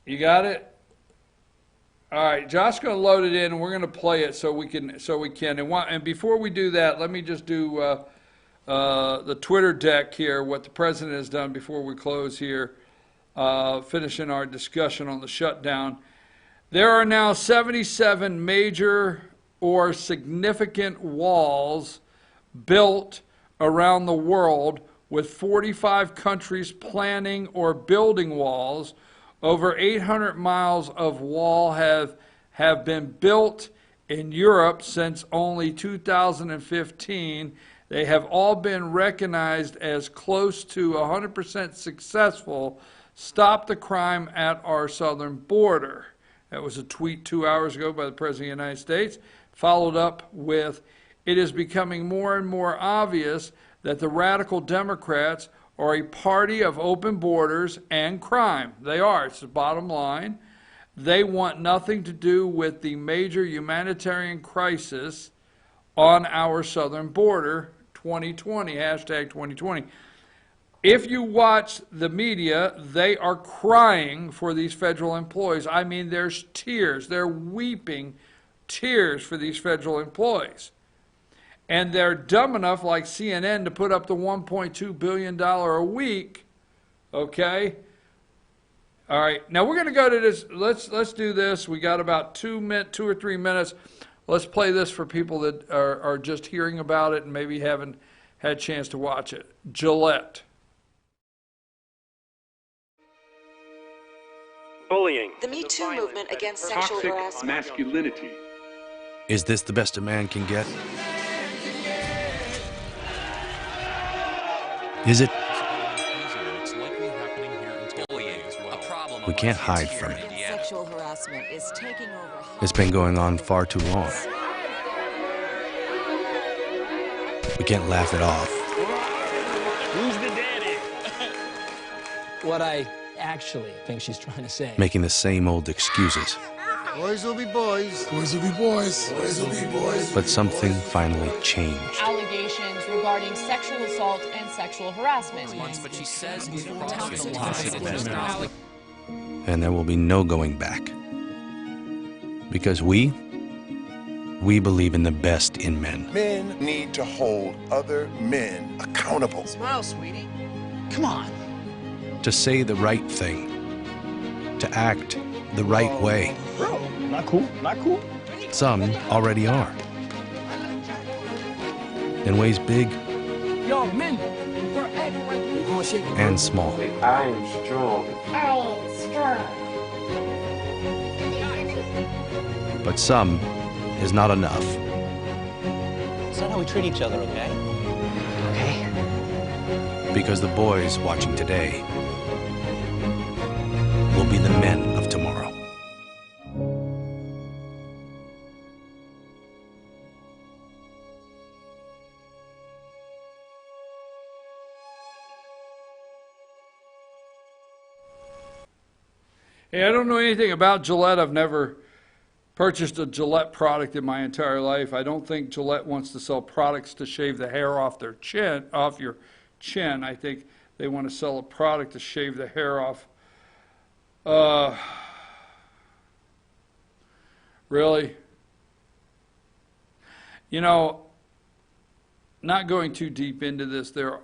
You got it? All right, Josh's going to load it in, and we're going to play it so we can. And before we do that, let me just do the Twitter deck here, what the president has done before we close here, finishing our discussion on the shutdown. There are now 77 major or significant walls built around the world, with 45 countries planning or building walls. Over 800 miles of wall have been built in Europe since only 2015. They have all been recognized as close to 100% successful. Stop the crime at our southern border. That was a tweet 2 hours ago by the President of the United States, followed up with, it is becoming more and more obvious that the radical Democrats are a party of open borders and crime. They are. It's the bottom line. They want nothing to do with the major humanitarian crisis on our southern border, 2020, hashtag 2020. If you watch the media, they are crying for these federal employees. I mean, there's tears. They're weeping tears for these federal employees. And they're dumb enough, like CNN, to put up the $1.2 billion a week, okay? All right, now we're going to go to this. Let's do this. We got about 2 or 3 minutes. Let's play this for people that are just hearing about it and maybe haven't had a chance to watch it. Gillette. Bullying. The Me Too movement against sexual harassment. Toxic masculinity. Is this the best a man can get? Is it? We can't hide from it. Sexual harassment is taking over. It's been going on far too long. We can't laugh it off. Who's the daddy? What I actually think she's trying to say. Making the same old excuses. Boys will be boys. Boys will be boys. Boys will be boys. But something finally changed. Allegations regarding sexual assault and sexual harassment. But she says And there will be no going back. Because we believe in the best in men. Men need to hold other men accountable. Smile, sweetie. Come on. To say the right thing. To act the right way. Bro, not cool, not cool. Some already are. In ways big Yo, men, and small. I am strong. I am strong. But some is not enough. It's not how we treat each other, okay? Okay. Because the boys watching today will be the men of tomorrow. Hey, I don't know anything about Gillette. I've never purchased a Gillette product in my entire life. I don't think Gillette wants to sell products to shave the hair off their chin, off your chin. I think they want to sell a product to shave the hair off. Really? You know, not going too deep into this, there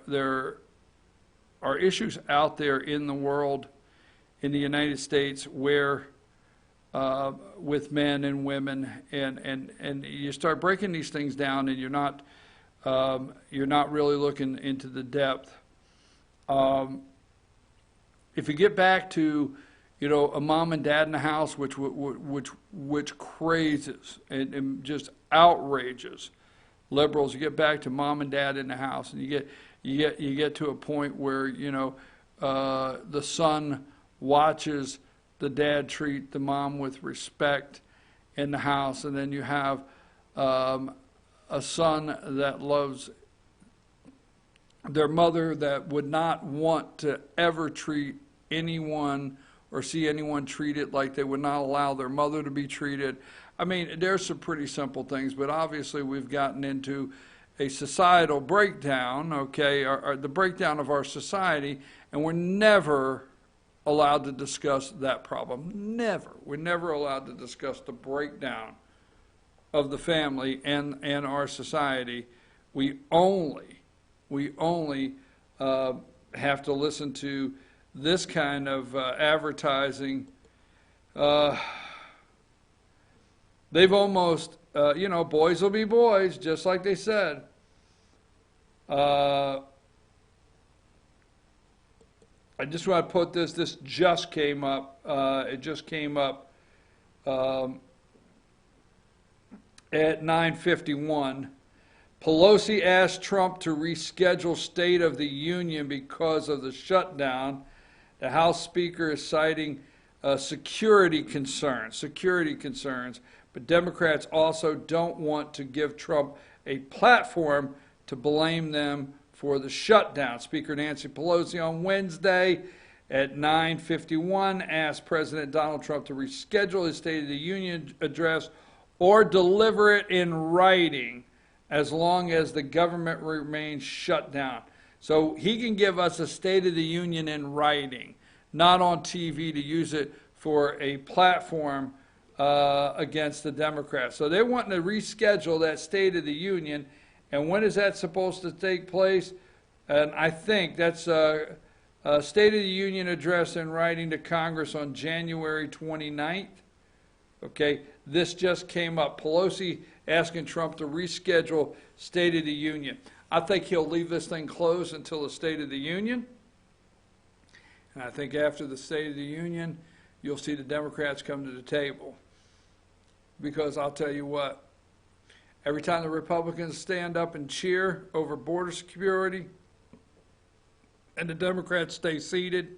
are issues out there in the world, in the United States, where with men and women, and you start breaking these things down, and you're not really looking into the depth. If you get back to, you know, a mom and dad in the house, which crazes and just outrages liberals, you get back to mom and dad in the house, and you get to a point where, you know, the son watches the dad treat the mom with respect in the house, and then you have a son that loves their mother, that would not want to ever treat anyone or see anyone treated like they would not allow their mother to be treated. I mean, there's some pretty simple things, but obviously we've gotten into a societal breakdown, okay, or the breakdown of our society, and we're never allowed to discuss that problem. Never. We're never allowed to discuss the breakdown of the family and our society. We only have to listen to this kind of advertising. They've almost, you know, boys will be boys, just like they said. I just want to put this just came up. It just came up at 9:51. Pelosi asked Trump to reschedule State of the Union because of the shutdown. The House Speaker is citing security concerns, but Democrats also don't want to give Trump a platform to blame them for the shutdown. Speaker Nancy Pelosi on Wednesday at 9:51 asked President Donald Trump to reschedule his State of the Union address or deliver it in writing as long as the government remains shut down. So he can give us a State of the Union in writing, not on TV to use it for a platform against the Democrats. So they're wanting to reschedule that State of the Union. And when is that supposed to take place? And I think that's a State of the Union address in writing to Congress on January 29th. Okay, this just came up. Pelosi asking Trump to reschedule State of the Union. I think he'll leave this thing closed until the State of the Union. And I think after the State of the Union, you'll see the Democrats come to the table. Because I'll tell you what, every time the Republicans stand up and cheer over border security and the Democrats stay seated,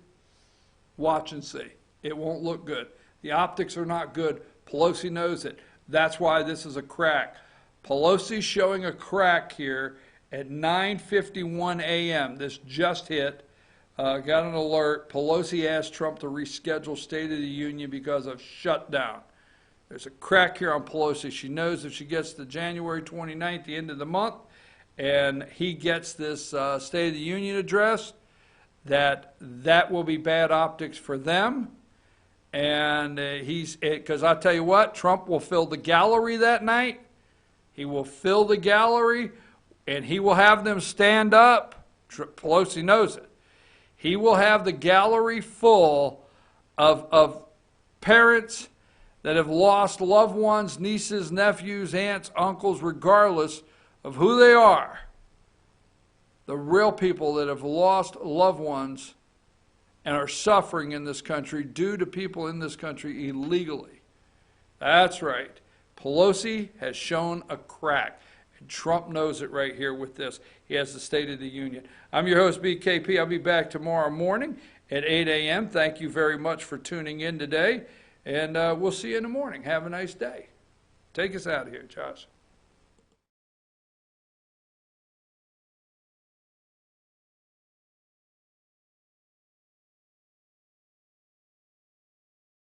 watch and see. It won't look good. The optics are not good. Pelosi knows it. That's why this is a crack. Pelosi's showing a crack here at 9:51 a.m. This just hit. Got an alert. Pelosi asked Trump to reschedule State of the Union because of shutdown. There's a crack here on Pelosi. She knows if she gets to January 29th, the end of the month, and he gets this State of the Union address, that will be bad optics for them. And because I'll tell you what, Trump will fill the gallery that night. He will fill the gallery, and he will have them stand up. Pelosi knows it. He will have the gallery full of parents that have lost loved ones, nieces, nephews, aunts, uncles, regardless of who they are. The real people that have lost loved ones and are suffering in this country due to people in this country illegally. That's right. Pelosi has shown a crack. And Trump knows it right here with this. He has the State of the Union. I'm your host, BKP. I'll be back tomorrow morning at 8 a.m. Thank you very much for tuning in today. And we'll see you in the morning. Have a nice day. Take us out of here, Josh.